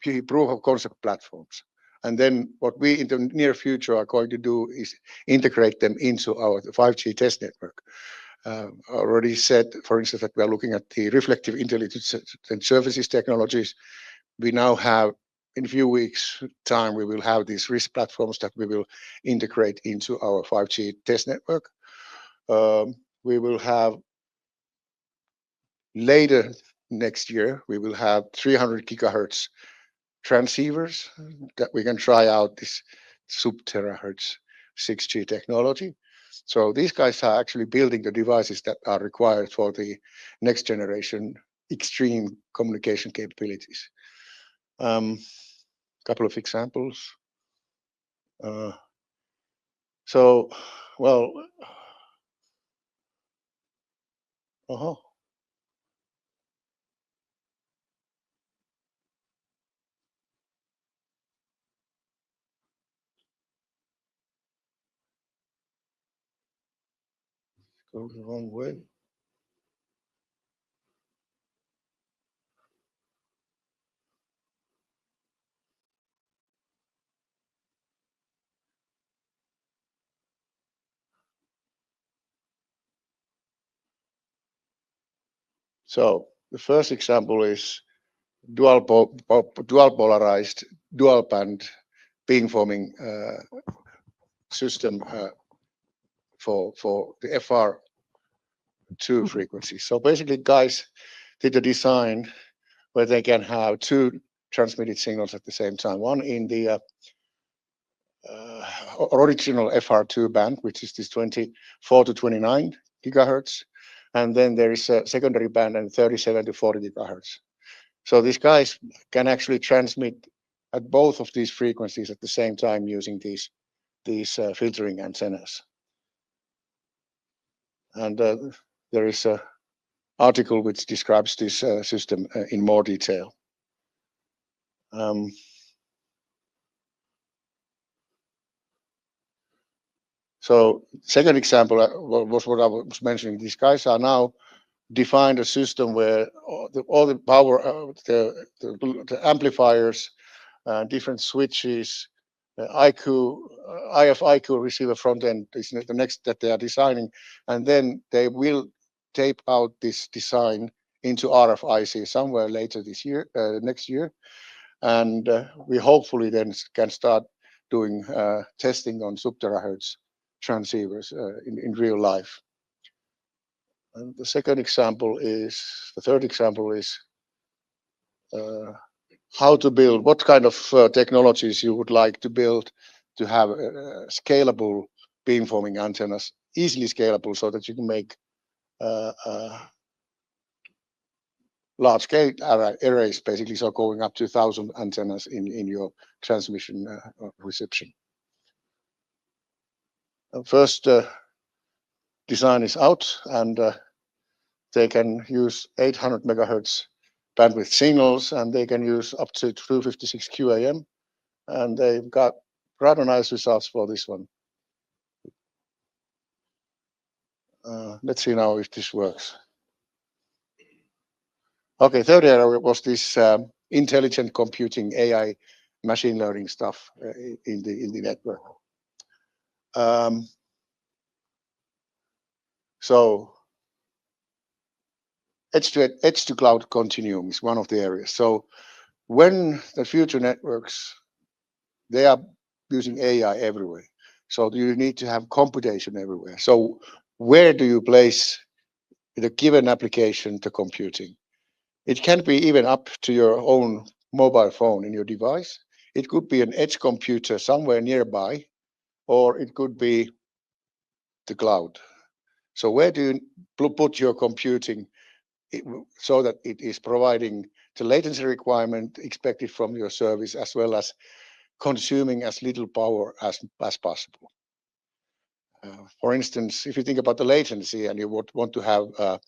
proof of concept platforms. And then what we in the near future are going to do is integrate them into our 5G test network. I already said, for instance, that we are looking at the reflective intelligence and services technologies. We now have, in a few weeks' time, we will have these RIS platforms that we will integrate into our 5G test network. We will have later next year, we will have 300 gigahertz transceivers that we can try out this sub-terahertz 6G technology. So these guys are actually building the devices that are required for the next generation extreme communication capabilities. Couple of examples. So, well, go the wrong way. So the first example is dual polarized, dual band beamforming system for the FR2 frequency. So basically, guys did a design where they can have two transmitted signals at the same time. One in the original FR2 band, which is this 24 to 29 gigahertz, and then there is a secondary band and 37 to 40 gigahertz. So these guys can actually transmit at both of these frequencies at the same time using these filtering antennas. And there is an article which describes this system in more detail. So second example was what I was mentioning. These guys are now defined a system where all the power, the amplifiers, different switches, IF/IQ receiver front end is the next that they are designing, and then they will tape out this design into RFIC somewhere later this year, next year, and we hopefully then can start doing testing on sub-terahertz transceivers in real life. And the third example is how to build, what kind of technologies you would like to build to have scalable beamforming antennas, easily scalable, so that you can make large scale arrays, basically, so going up to 1,000 antennas in your transmission reception. First design is out, and They can use 800 megahertz bandwidth signals, and they can use up to 256 QAM, and they've got rather nice results for this one. Let's see now if this works. Okay, third area was this intelligent computing, AI, machine learning stuff in the network. So edge to cloud continuum is one of the areas. So when the future networks, they are using AI everywhere. So you need to have computation everywhere. So where do you place the given application to computing? It can be even up to your own mobile phone in your device. It could be an edge computer somewhere nearby, or it could be the cloud. So where do you put your computing so that it is providing the latency requirement expected from your service, as well as consuming as little power as possible? For instance, if you think about the latency and you would want to have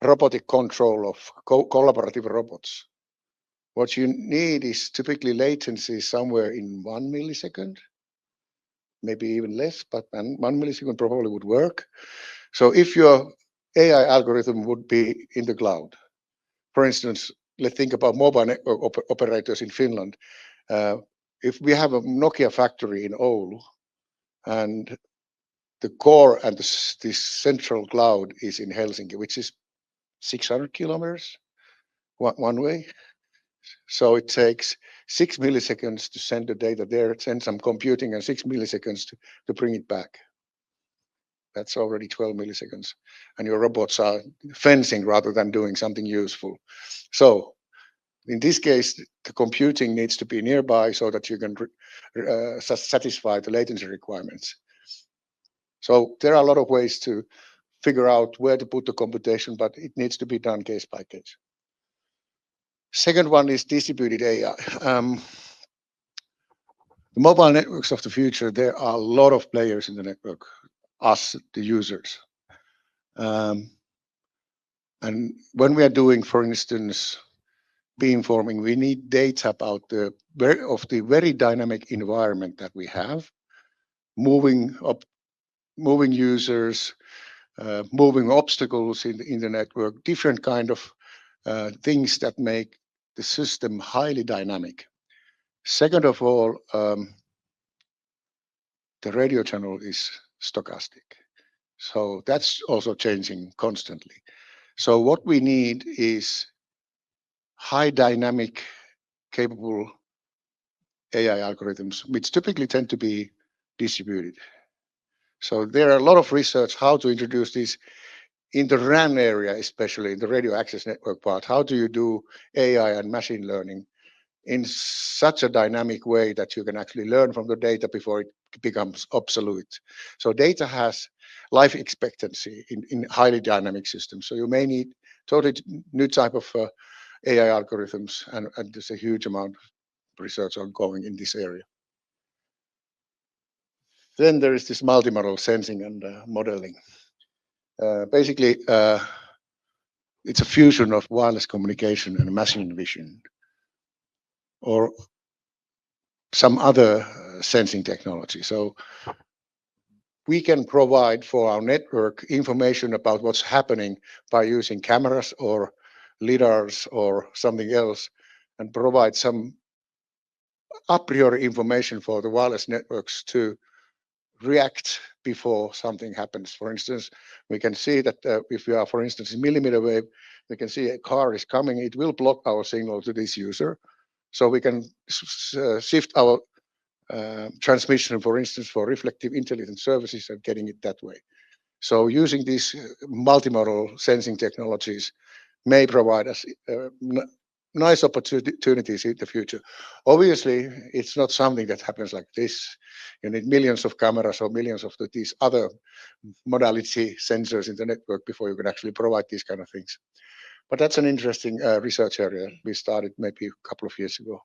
robotic control of collaborative robots, what you need is typically latency somewhere in 1 millisecond, maybe even less, but 1 millisecond probably would work. So if your AI algorithm would be in the cloud, for instance, let's think about mobile network operators in Finland. If we have a Nokia factory in Oulu, and the core and this central cloud is in Helsinki, which is 600 kilometers one way. So it takes 6 milliseconds to send the data there, send some computing, and 6 milliseconds to bring it back. That's already 12 milliseconds. And your robots are fencing rather than doing something useful. So in this case, the computing needs to be nearby so that you can satisfy the latency requirements. So there are a lot of ways to figure out where to put the computation, but it needs to be done case by case. Second one is distributed AI. The mobile networks of the future, there are a lot of players in the network, us, the users. And when we are doing, for instance, beamforming, we need data about the very dynamic environment that we have, moving users, moving obstacles in the network, different kind of things that make the system highly dynamic. Second of all, the radio channel is stochastic. So that's also changing constantly. So what we need is high dynamic capable AI algorithms, which typically tend to be distributed. So there are a lot of research how to introduce these in the RAN area, especially in the radio access network part. How do you do AI and machine learning in such a dynamic way that you can actually learn from the data before it becomes obsolete? So data has life expectancy in highly dynamic systems. So you may need totally new type of AI algorithms, and there's a huge amount of research ongoing in this area. Then there is this multimodal sensing and modeling. Basically, it's a fusion of wireless communication and machine vision, or some other sensing technology. So we can provide for our network information about what's happening by using cameras or lidars or something else, and provide some a priori information for the wireless networks to react before something happens. For instance, we can see that if we are, for instance, in millimeter wave, we can see a car is coming, it will block our signal to this user. So we can shift our transmission, for instance, for reflective intelligence services and getting it that way. So using these multimodal sensing technologies may provide us nice opportunities in the future. Obviously, it's not something that happens like this. You need millions of cameras or millions of these other modality sensors in the network before you can actually provide these kind of things. But that's an interesting research area we started maybe a couple of years ago.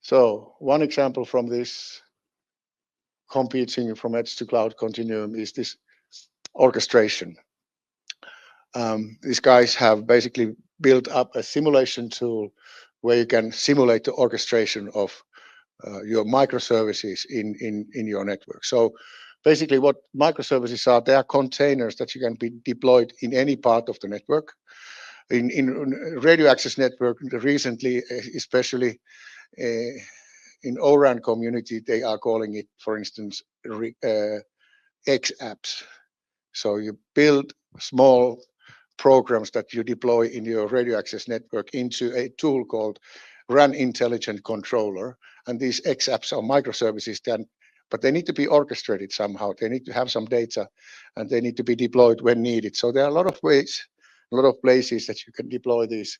So one example from this computing from edge to cloud continuum is this orchestration. These guys have basically built up a simulation tool where you can simulate the orchestration of your microservices in your network. So basically what microservices are, they are containers that you can be deployed in any part of the network. In radio access network recently, especially in O-RAN community, they are calling it, for instance, X apps. So you build small programs that you deploy in your radio access network into a tool called RAN Intelligent Controller. And these X apps are microservices then, but they need to be orchestrated somehow. They need to have some data and they need to be deployed when needed. So there are a lot of ways, a lot of places that you can deploy these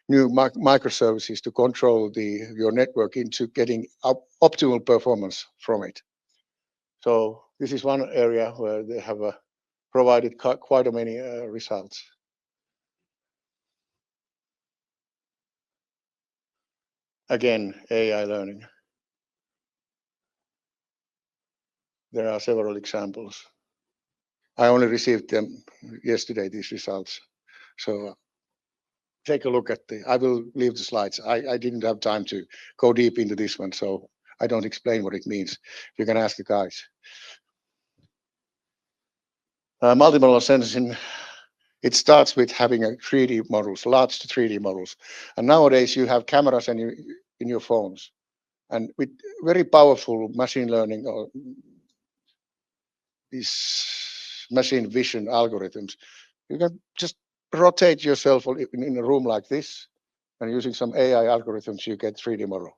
new microservices to control your network into getting optimal performance from it. So this is one area where they have provided quite a many results. Again, AI learning. There are several examples. I only received them yesterday, these results. So take a look at I will leave the slides. I didn't have time to go deep into this one, so I don't explain what it means. You can ask the guys. Multimodal sensing, it starts with having a 3D models, large 3D models. And nowadays you have cameras in your phones. And with very powerful machine learning or these machine vision algorithms, you can just rotate yourself in a room like this, and using some AI algorithms, you get 3D model.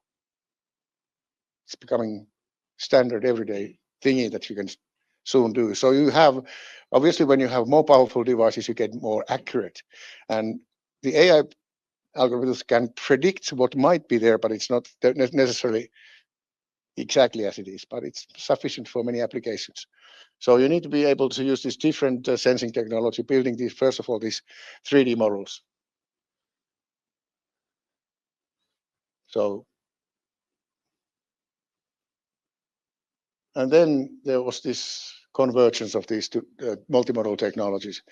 It's becoming standard everyday thingy that you can soon do. So you have, obviously, when you have more powerful devices, you get more accurate. And the AI algorithms can predict what might be there, but it's not necessarily exactly as it is, but it's sufficient for many applications. So you need to be able to use this different sensing technology, building these, first of all, these 3D models. So, and then there was this convergence of these two multimodal technologies.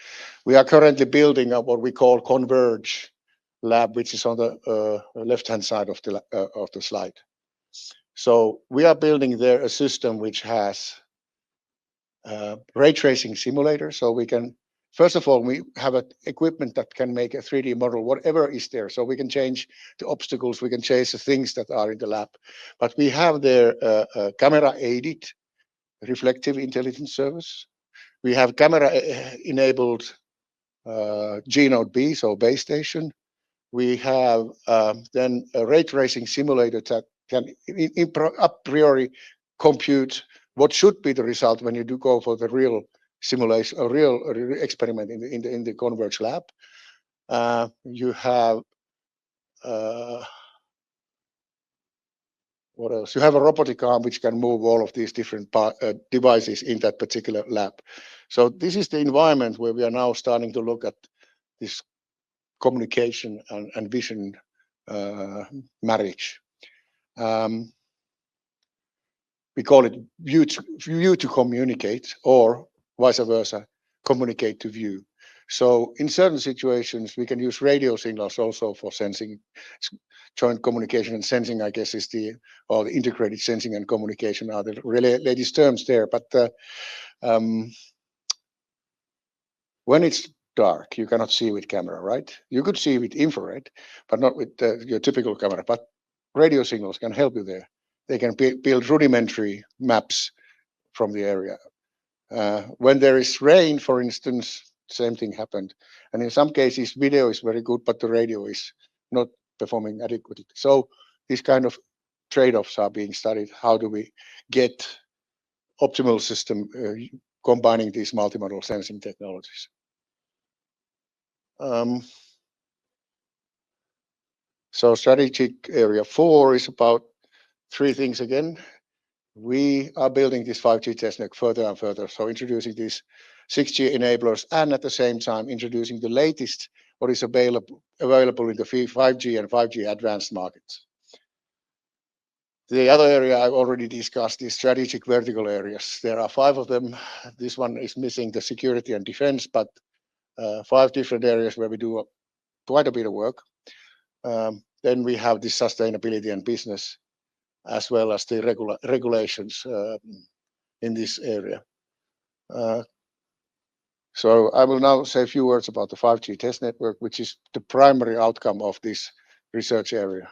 We are currently building up what we call Converge Lab, which is on the left-hand side of the slide. So we are building there a system which has ray tracing simulator, so we can, first of all, we have an equipment that can make a 3D model, whatever is there. So we can change the obstacles, we can change the things that are in the lab. But we have there a camera-aided reflective intelligence service. We have camera-enabled Keynote B, so base station. We have then a ray tracing simulator that can a priori compute what should be the result when you do go for the real simulation, a real experiment in the Converge lab. You have what else? You have a robotic arm which can move all of these different devices in that particular lab. So this is the environment where we are now starting to look at this communication and vision marriage. We call it view to communicate, or vice versa, communicate to view. So in certain situations, we can use radio signals also for sensing. Joint communication and sensing, I guess, is the integrated sensing and communication are the really latest terms there. But when it's dark, you cannot see with camera, right? You could see with infrared, but not with your typical camera. But radio signals can help you there. They can build rudimentary maps from the area. When there is rain, for instance, same thing happened. And in some cases, video is very good, but the radio is not performing adequately. So these kind of trade-offs are being studied. How do we get optimal system combining these multimodal sensing technologies? So strategic area 4 is about 3 things again. We are building this 5G test network further and further. So introducing these 6G enablers and at the same time introducing the latest what is available in the 5G and 5G advanced markets. The other area I've already discussed is strategic vertical areas. There are 5 of them. This one is missing the security and defense, but 5 different areas where we do quite a bit of work. Then we have the sustainability and business, as well as the regulations in this area. So I will now say a few words about the 5G test network, which is the primary outcome of this research area.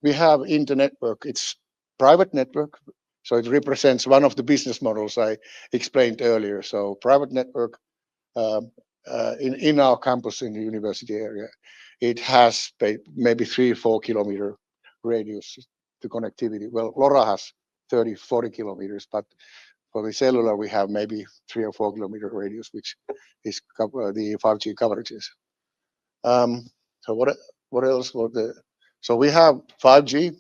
We have in the network, it's private network, so it represents one of the business models I explained earlier. So private network in our campus in the university area, it has maybe 3 or 4 kilometer radius to connectivity. Well, LoRa has 30, 40 kilometers, but for the cellular, we have maybe 3 or 4 kilometer radius, which is the 5G coverages. So what else? So we have 5G,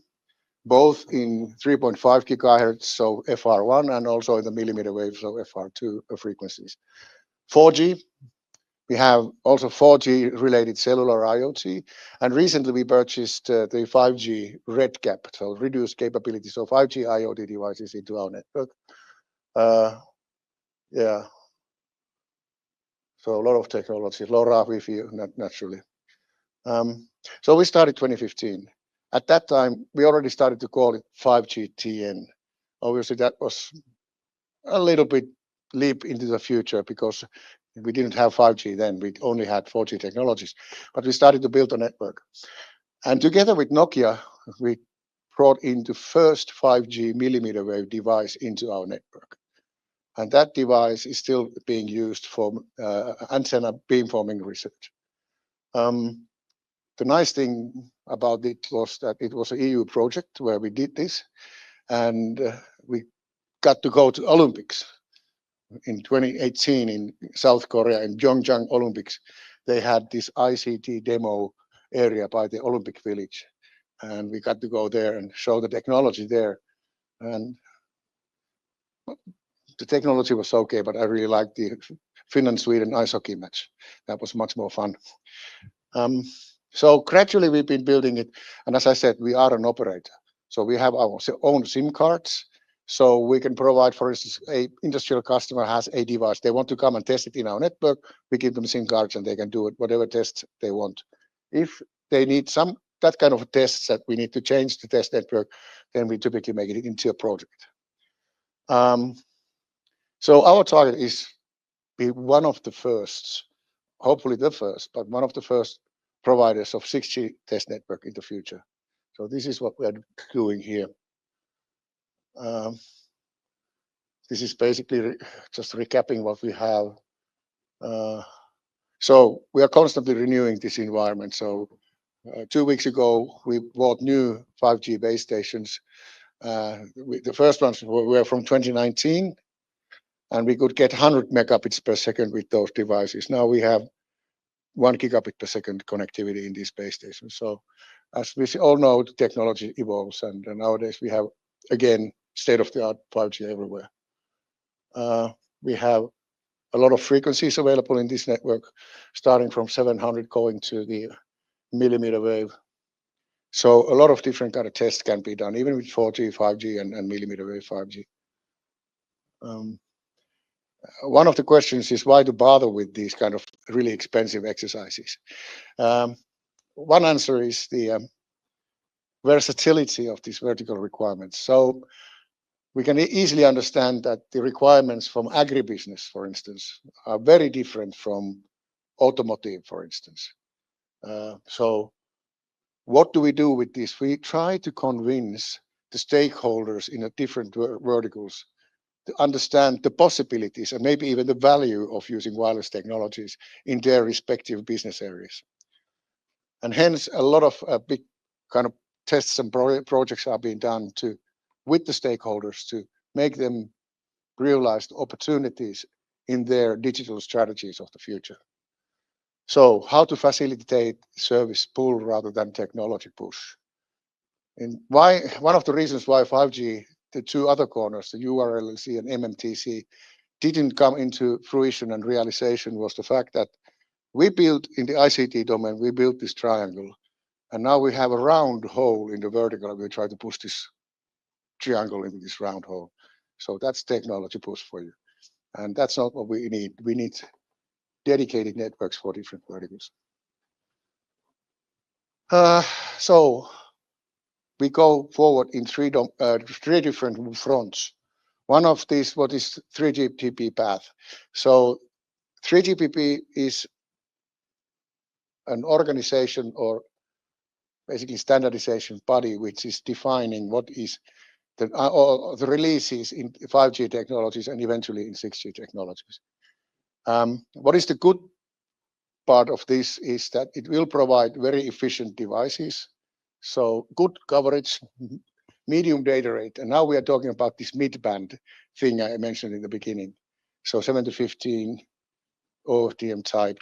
both in 3.5 gigahertz, so FR1, and also in the millimeter wave, so FR2 frequencies. 4G, we have also 4G related cellular IoT, and recently we purchased the 5G RedCap, so reduced capability, so 5G IoT devices into our network. Yeah, so a lot of technology, LoRa, Wi-Fi, naturally. So we started 2015. At that time, we already started to call it 5G TN. Obviously, that was a little bit leap into the future because we didn't have 5G then. We only had 4G technologies, but we started to build a network. And together with Nokia, we brought in the first 5G millimeter wave device into our network. And that device is still being used for antenna beamforming research. The nice thing about it was that it was an EU project where we did this, and we got to go to Olympics in 2018 in South Korea, in Pyeongchang Olympics. They had this ICT demo area by the Olympic Village, and we got to go there and show the technology there. And the technology was okay, but I really liked the Finland-Sweden ice hockey match. That was much more fun. So gradually we've been building it. And as I said, we are an operator. So we have our own SIM cards. So we can provide, for instance, a industrial customer has a device. They want to come and test it in our network. We give them SIM cards and they can do it, whatever tests they want. If they need that kind of tests that we need to change the test network, then we typically make it into a project. So our target is be one of the first, hopefully the first, but one of the first providers of 6G test network in the future. So this is what we are doing here. This is basically just recapping what we have. So we are constantly renewing this environment. So 2 weeks ago, we bought new 5G base stations. The first ones were from 2019, and we could get 100 megabits per second with those devices. Now we have 1 gigabit per second connectivity in these base stations. So as we all know, the technology evolves, and nowadays we have, again, state-of-the-art 5G everywhere. We have a lot of frequencies available in this network, starting from 700 going to the millimeter wave. So a lot of different kind of tests can be done, even with 4G, 5G, and millimeter wave 5G. One of the questions is why to bother with these kind of really expensive exercises? One answer is the versatility of these vertical requirements. So we can easily understand that the requirements from agribusiness, for instance, are very different from automotive, for instance. So what do we do with this? We try to convince the stakeholders in the different verticals to understand the possibilities and maybe even the value of using wireless technologies in their respective business areas. And hence a lot of big kind of tests and projects are being done with the stakeholders to make them realize the opportunities in their digital strategies of the future. So how to facilitate service pull rather than technology push. And one of the reasons why 5G, the 2 other corners, the URLLC and MMTC, didn't come into fruition and realization was the fact that we built in the ICT domain, we built this triangle. And now we have a round hole in the vertical. We try to push this triangle into this round hole. So that's technology push for you. And that's not what we need. We need dedicated networks for different verticals. So we go forward in three different fronts. One of these, what is 3GPP path? So 3GPP is an organization or basically standardization body which is defining what is the releases in 5G technologies and eventually in 6G technologies. What is the good part of this is that it will provide very efficient devices. So good coverage, medium data rate. And now we are talking about this mid-band thing I mentioned in the beginning. So 7 to 15 OFDM type.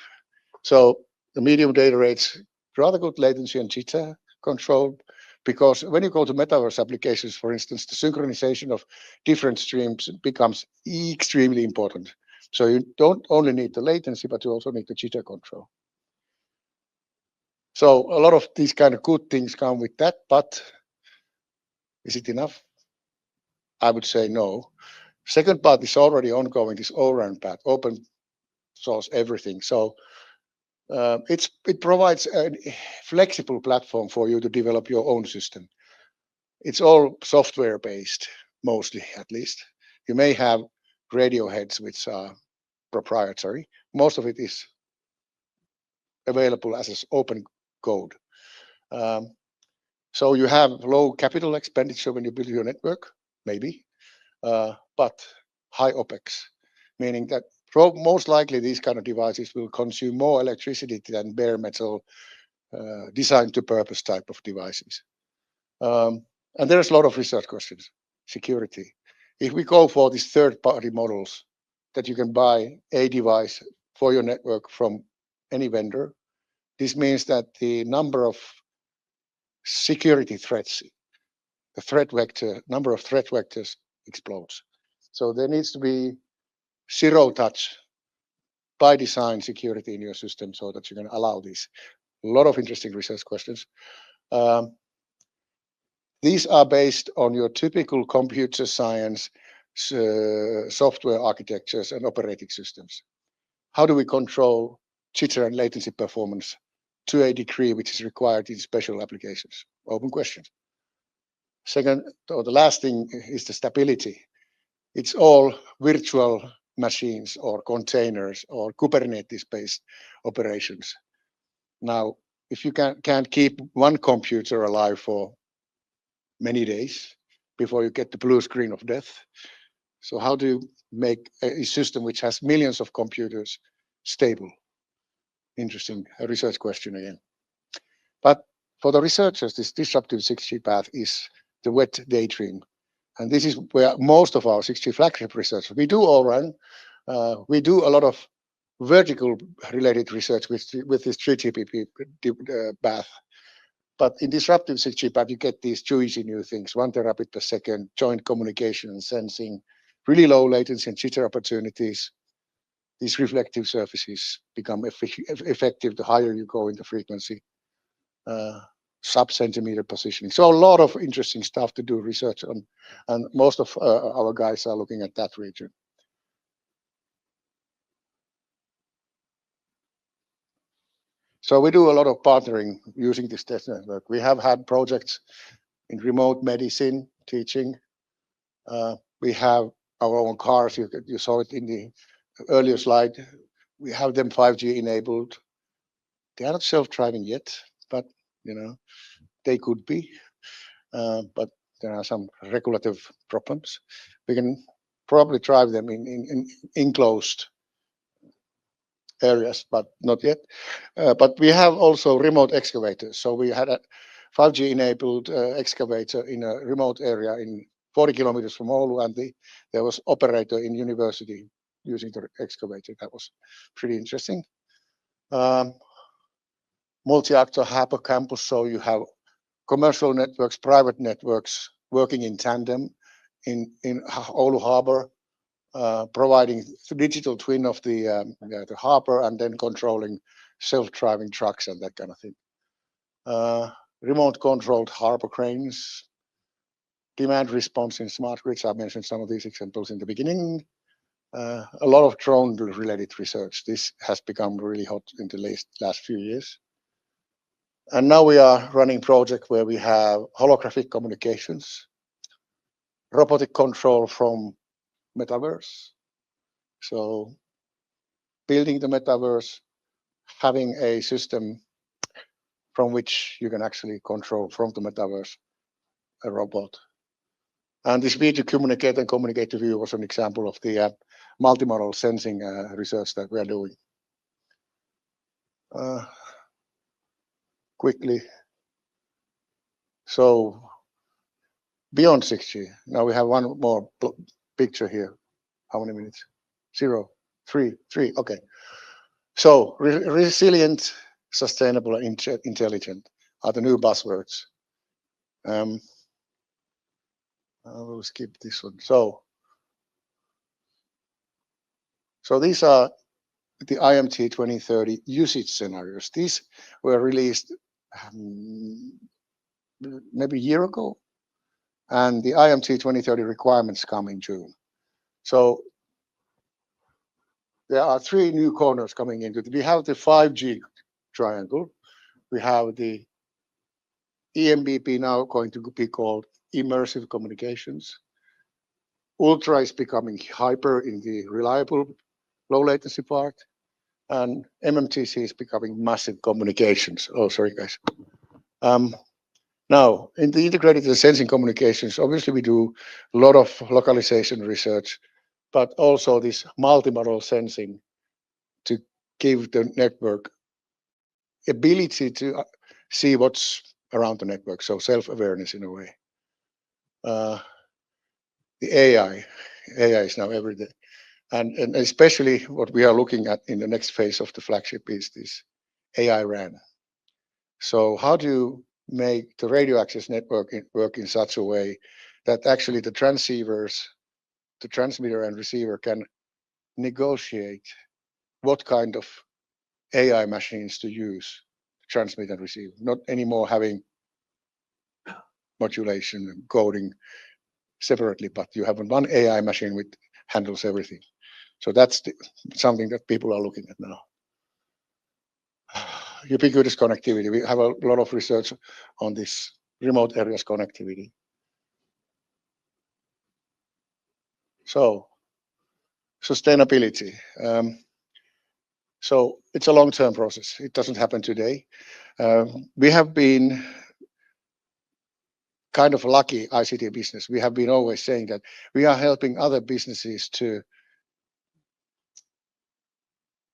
So the medium data rates, rather good latency and jitter control, because when you go to metaverse applications, for instance, the synchronization of different streams becomes extremely important. So you don't only need the latency, but you also need the jitter control. So a lot of these kind of good things come with that, but is it enough? I would say no. Second part is already ongoing, this ORAN path, open source everything. So it provides a flexible platform for you to develop your own system. It's all software based, mostly at least. You may have radio heads which are proprietary. Most of it is available as an open code. So you have low capital expenditure when you build your network, maybe, but high OPEX, meaning that most likely these kind of devices will consume more electricity than bare metal designed to purpose type of devices. And there's a lot of research questions. Security. If we go for these third-party models that you can buy a device for your network from any vendor, this means that the number of security threats, the threat vector, number of threat vectors explodes. So there needs to be zero touch by design security in your system so that you can allow this. A lot of interesting research questions. These are based on your typical computer science software architectures and operating systems. How do we control jitter and latency performance to a degree which is required in special applications? Open questions. Second, or the last thing is the stability. It's all virtual machines or containers or Kubernetes-based operations. Now, if you can't keep one computer alive for many days before you get the blue screen of death, so how do you make a system which has millions of computers stable? Interesting research question again. But for the researchers, this disruptive 6G path is the wet daydream. And this is where most of our 6G flagship research, we do ORAN, we do a lot of vertical related research with this 3GPP path. But in disruptive 6G path, you get these juicy new things, 1 terabit per second, joint communication and sensing, really low latency and jitter opportunities. These reflective surfaces become effective the higher you go in the frequency. Sub-centimeter positioning. So a lot of interesting stuff to do research on, and most of our guys are looking at that region. So we do a lot of partnering using this test network. We have had projects in remote medicine, teaching. We have our own cars. You saw it in the earlier slide. We have them 5G enabled. They are not self-driving yet, but they could be. But there are some regulative problems. We can probably drive them in enclosed areas, but not yet. But we have also remote excavators. So we had a 5G enabled excavator in a remote area in 40 kilometers from Oulu, and there was operator in university using the excavator. That was pretty interesting. Multi-actor hypercampus, so you have commercial networks, private networks working in tandem in Oulu Harbor, providing the digital twin of the harbor and then controlling self-driving trucks and that kind of thing. remote controlled harbor cranes, demand response in smart grids. I mentioned some of these examples in the beginning. A lot of drone related research. This has become really hot in the last few years. And now we are running a project where we have holographic communications, robotic control from metaverse. So building the metaverse, having a system from which you can actually control from the metaverse a robot. And this ability to communicate and communicate to view was an example of the multimodal sensing research that we are doing. Quickly. So beyond 6G, now we have one more picture here. How many minutes? 0, 3, 3. Okay. So resilient, sustainable, and intelligent are the new buzzwords. I will skip this one. So these are the IMT 2030 usage scenarios. These were released maybe a year ago, and the IMT 2030 requirements come in June. So there are 3 new corners coming into it. We have the 5G triangle. We have the EMBP, now going to be called immersive communications. Ultra is becoming hyper in the reliable low latency part, and MMTC is becoming massive communications. Oh, sorry, guys. Now, in the integrated sensing communications, obviously we do a lot of localization research, but also this multimodal sensing to give the network ability to see what's around the network, so self-awareness in a way. The AI is now every day. And especially what we are looking at in the next phase of the flagship is this AI RAN. So how do you make the radio access network work in such a way that actually the transceivers, the transmitter and receiver can negotiate what kind of AI machines to use to transmit and receive, not anymore having modulation and coding separately, but you have one AI machine which handles everything. So that's something that people are looking at now. Ubiquitous connectivity. We have a lot of research on this remote areas connectivity. So sustainability. So it's a long-term process. It doesn't happen today. We have been kind of lucky ICT business. We have been always saying that we are helping other businesses to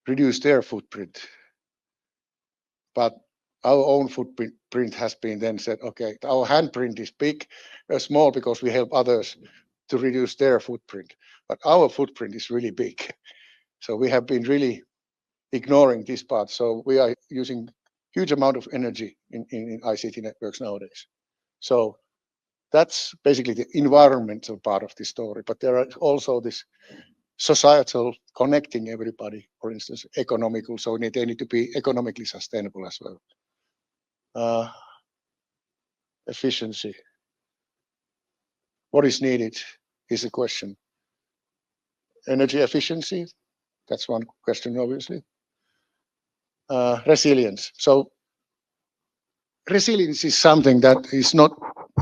reduce their footprint. But our own footprint has been then said, okay, our handprint is big, small because we help others to reduce their footprint. But our footprint is really big. So we have been really ignoring this part. So we are using huge amount of energy in ICT networks nowadays. So that's basically the environmental part of the story. But there are also this societal connecting everybody, for instance, economical. So they need to be economically sustainable as well. Efficiency. What is needed is a question. Energy efficiency, that's one question, obviously. Resilience. So resilience is something that is not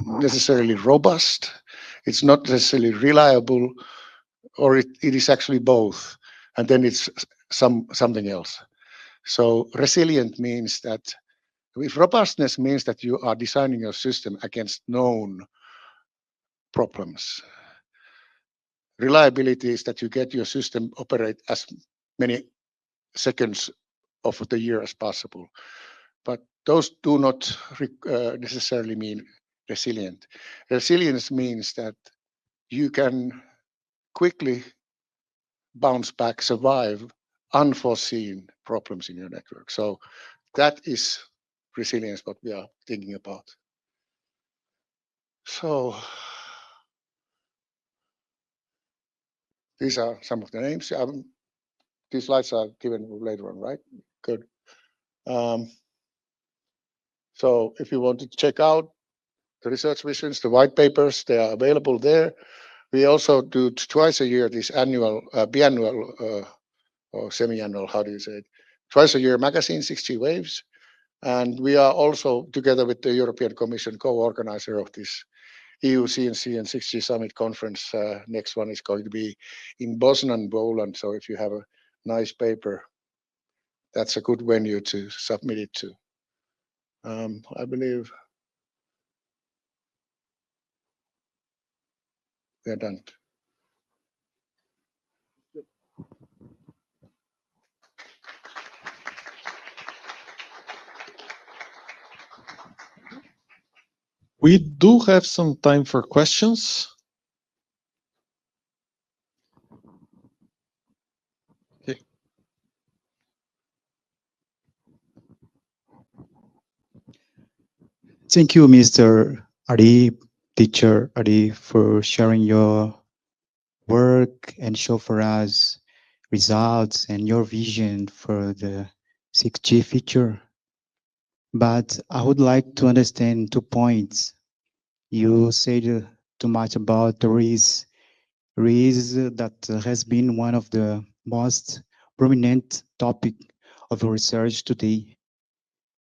necessarily robust, it's not necessarily reliable, or it is actually both, and then it's something else. So resilient means that, if robustness means that you are designing your system against known problems. Reliability is that you get your system operate as many seconds of the year as possible. But those do not necessarily mean resilient. Resilience means that you can quickly bounce back, survive unforeseen problems in your network. So that is resilience, what we are thinking about. So these are some of the names. These slides are given later on, right? Good. So So if you want to check out the research missions, the white papers, they are available there. We also do twice a year this annual, biannual, or semi-annual, how do you say it? Twice a year magazine, 6G Waves. And we are also, together with the European Commission, co-organizer of this EU CNC and 6G Summit conference. Next one is going to be in Bosnan, Poland. So if you have a nice paper, that's a good venue to submit it to. I believe we're done. We do have some time for questions. Okay. Thank you, Mr. Ari, teacher Ari, for sharing your work and show for us results and your vision for the 6G feature. But I would like to understand 2 points. You said too much about the RIS that has been one of the most prominent topic of research today.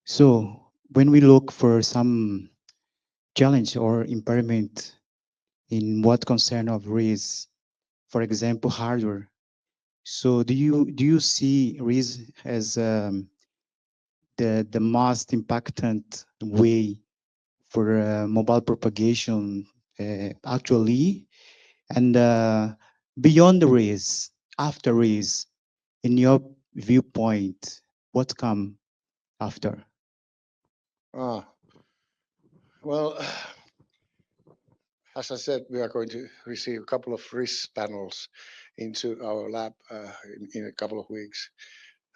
So when we look for some challenge or impairment in what concern of RIS, for example, hardware. So do you see RIS as the most impactant way for mobile propagation actually? And beyond the RIS, after RIS, in your viewpoint, what come after? Well, as I said, we are going to receive a couple of RIS panels into our lab in a couple of weeks.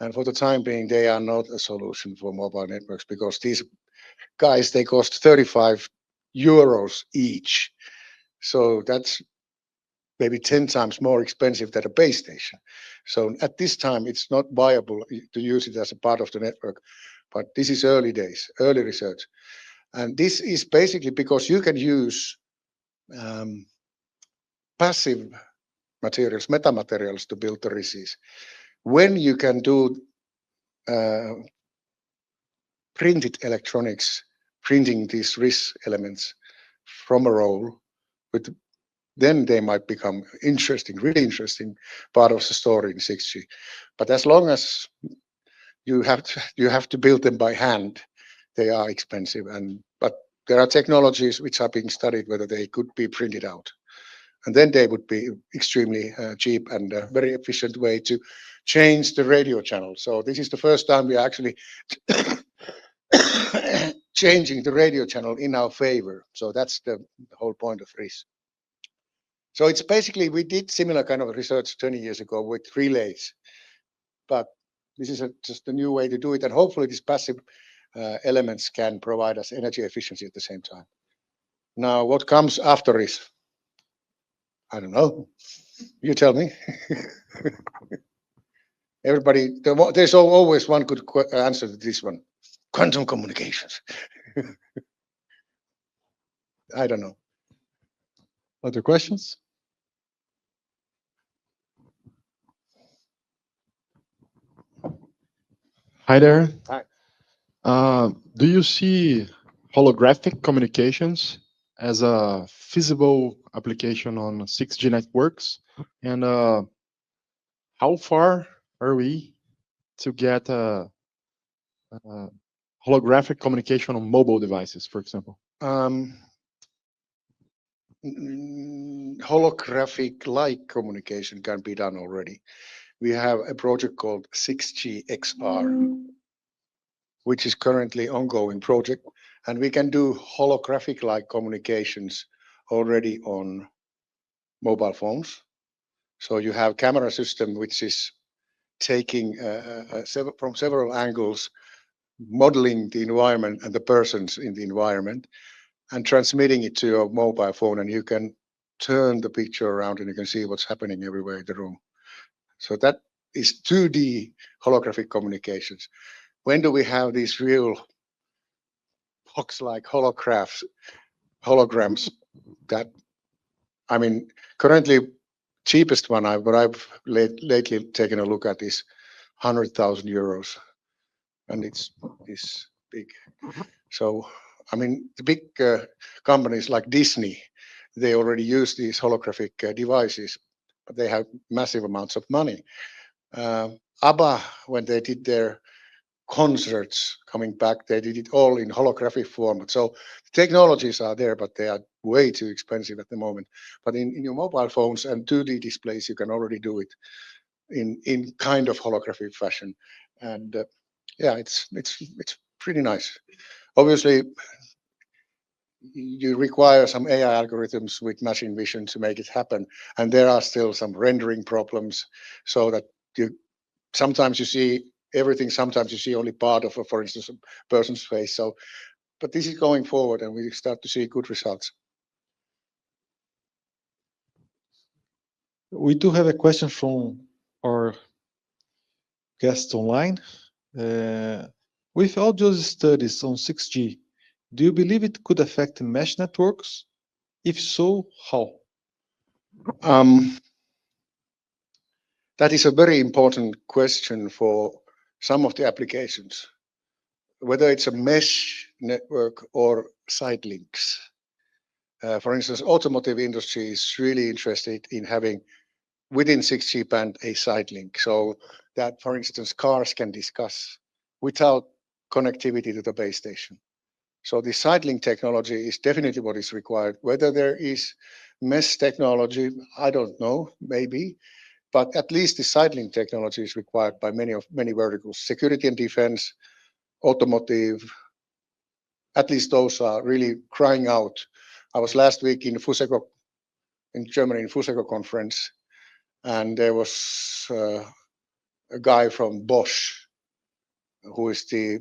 And for the time being, they are not a solution for mobile networks because these guys, they cost 35 euros each. So that's maybe 10 times more expensive than a base station. So at this time, it's not viable to use it as a part of the network. But this is early days, early research. And this is basically because you can use passive materials, metamaterials to build the RISs. When you can do printed electronics, printing these RIS elements from a roll, then they might become interesting, really interesting part of the story in 6G. But as long as you have to build them by hand, they are expensive. But there are technologies which are being studied whether they could be printed out. And then they would be extremely cheap and a very efficient way to change the radio channel. So this is the first time we are actually changing the radio channel in our favor. So that's the whole point of RIS. So it's basically, we did similar kind of research 20 years ago with relays, but this is just a new way to do it. And hopefully these passive elements can provide us energy efficiency at the same time. Now, what comes after RIS? I don't know. You tell me. Everybody, there's always one good answer to this one. Quantum communications. I don't know. Other questions? Hi there. Hi. Do you see holographic communications as a feasible application on 6G networks? And how far are we to get holographic communication on mobile devices, for example? Holographic-like communication can be done already. We have a project called 6G XR, which is currently ongoing project, and we can do holographic-like communications already on mobile phones. So you have camera system which is taking from several angles, modeling the environment and the persons in the environment, and transmitting it to your mobile phone, and you can turn the picture around and you can see what's happening everywhere in the room. So that is 2D holographic communications. When do we have these real box like holograms. That, I mean, currently cheapest one what I've lately taken a look at is 100,000 euros, and it's this big. So, I mean, the big companies like Disney, they already use these holographic devices, but they have massive amounts of money. ABBA, when they did their concerts coming back, they did it all in holographic format. So the technologies are there, but they are way too expensive at the moment. But in your mobile phones and 2D displays, you can already do it in kind of holographic fashion. And yeah, it's pretty nice. Obviously, you require some AI algorithms with machine vision to make it happen, and there are still some rendering problems, so that sometimes you see everything, sometimes you see only part of, for instance, a person's face. So, but this is going forward, and we start to see good results. We do have a question from our guest online. With all those studies on 6G, do you believe it could affect mesh networks? If so, how? That is a very important question for some of the applications, whether it's a mesh network or side links. For instance, automotive industry is really interested in having within 6G band a side link, so that, for instance, cars can discuss without connectivity to the base station. So the side link technology is definitely what is required. Whether there is mesh technology, I don't know, maybe, but at least the side link technology is required by many verticals. Security and defense, automotive, at least those are really crying out. I was last week in Fuseco, in Germany, in Fuseco conference, and there was a guy from Bosch, who is the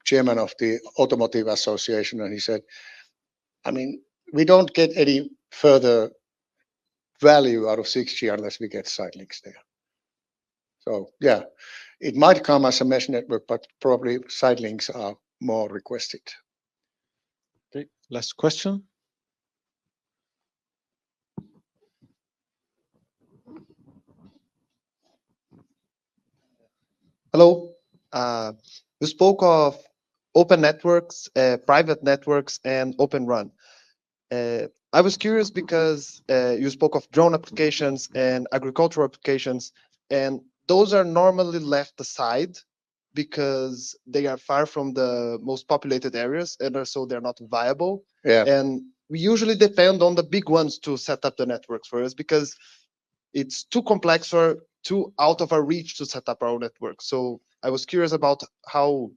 chairman of the Automotive Association, and he said, I mean, we don't get any further value out of 6G unless we get side links there. So yeah, it might come as a mesh network, but probably side links are more requested. Okay, last question. Hello. You spoke of open networks, private networks, and Open RAN. I was curious because you spoke of drone applications and agricultural applications, and those are normally left aside because they are far from the most populated areas, and so they're not viable. Yeah. And we usually depend on the big ones to set up the networks for us because it's too complex or too out of our reach to set up our own network. So I was curious about how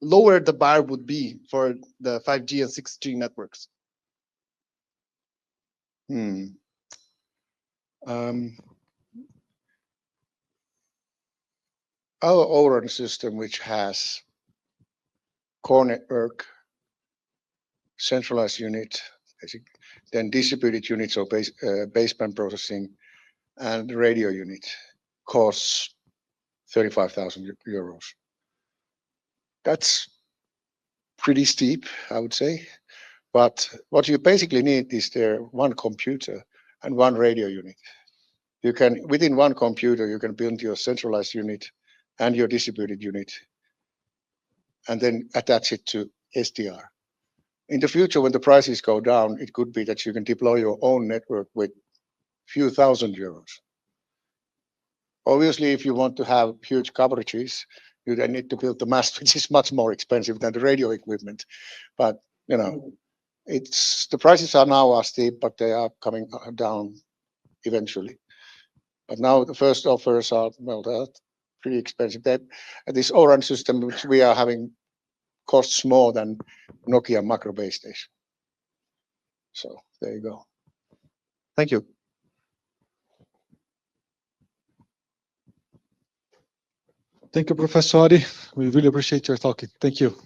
lower the bar would be for the 5G and 6G networks. Our O-RAN system, which has core network, centralized unit, then distributed units or baseband processing, and radio unit, costs 35,000 euros. That's pretty steep, I would say. But what you basically need is there one computer and one radio unit. You can, within one computer, you can build your centralized unit and your distributed unit, and then attach it to SDR. In the future, when the prices go down, it could be that you can deploy your own network with few thousand euros. Obviously, if you want to have huge coverages, you then need to build the mast, which is much more expensive than the radio equipment. But you know, it's the prices are now steep, but they are coming down eventually. But now the first offers are, well, they're pretty expensive. This O-RAN system, which we are having, costs more than Nokia macro base station. So there you go. Thank you. Thank you, Professor Ari. We really appreciate your talking. Thank you.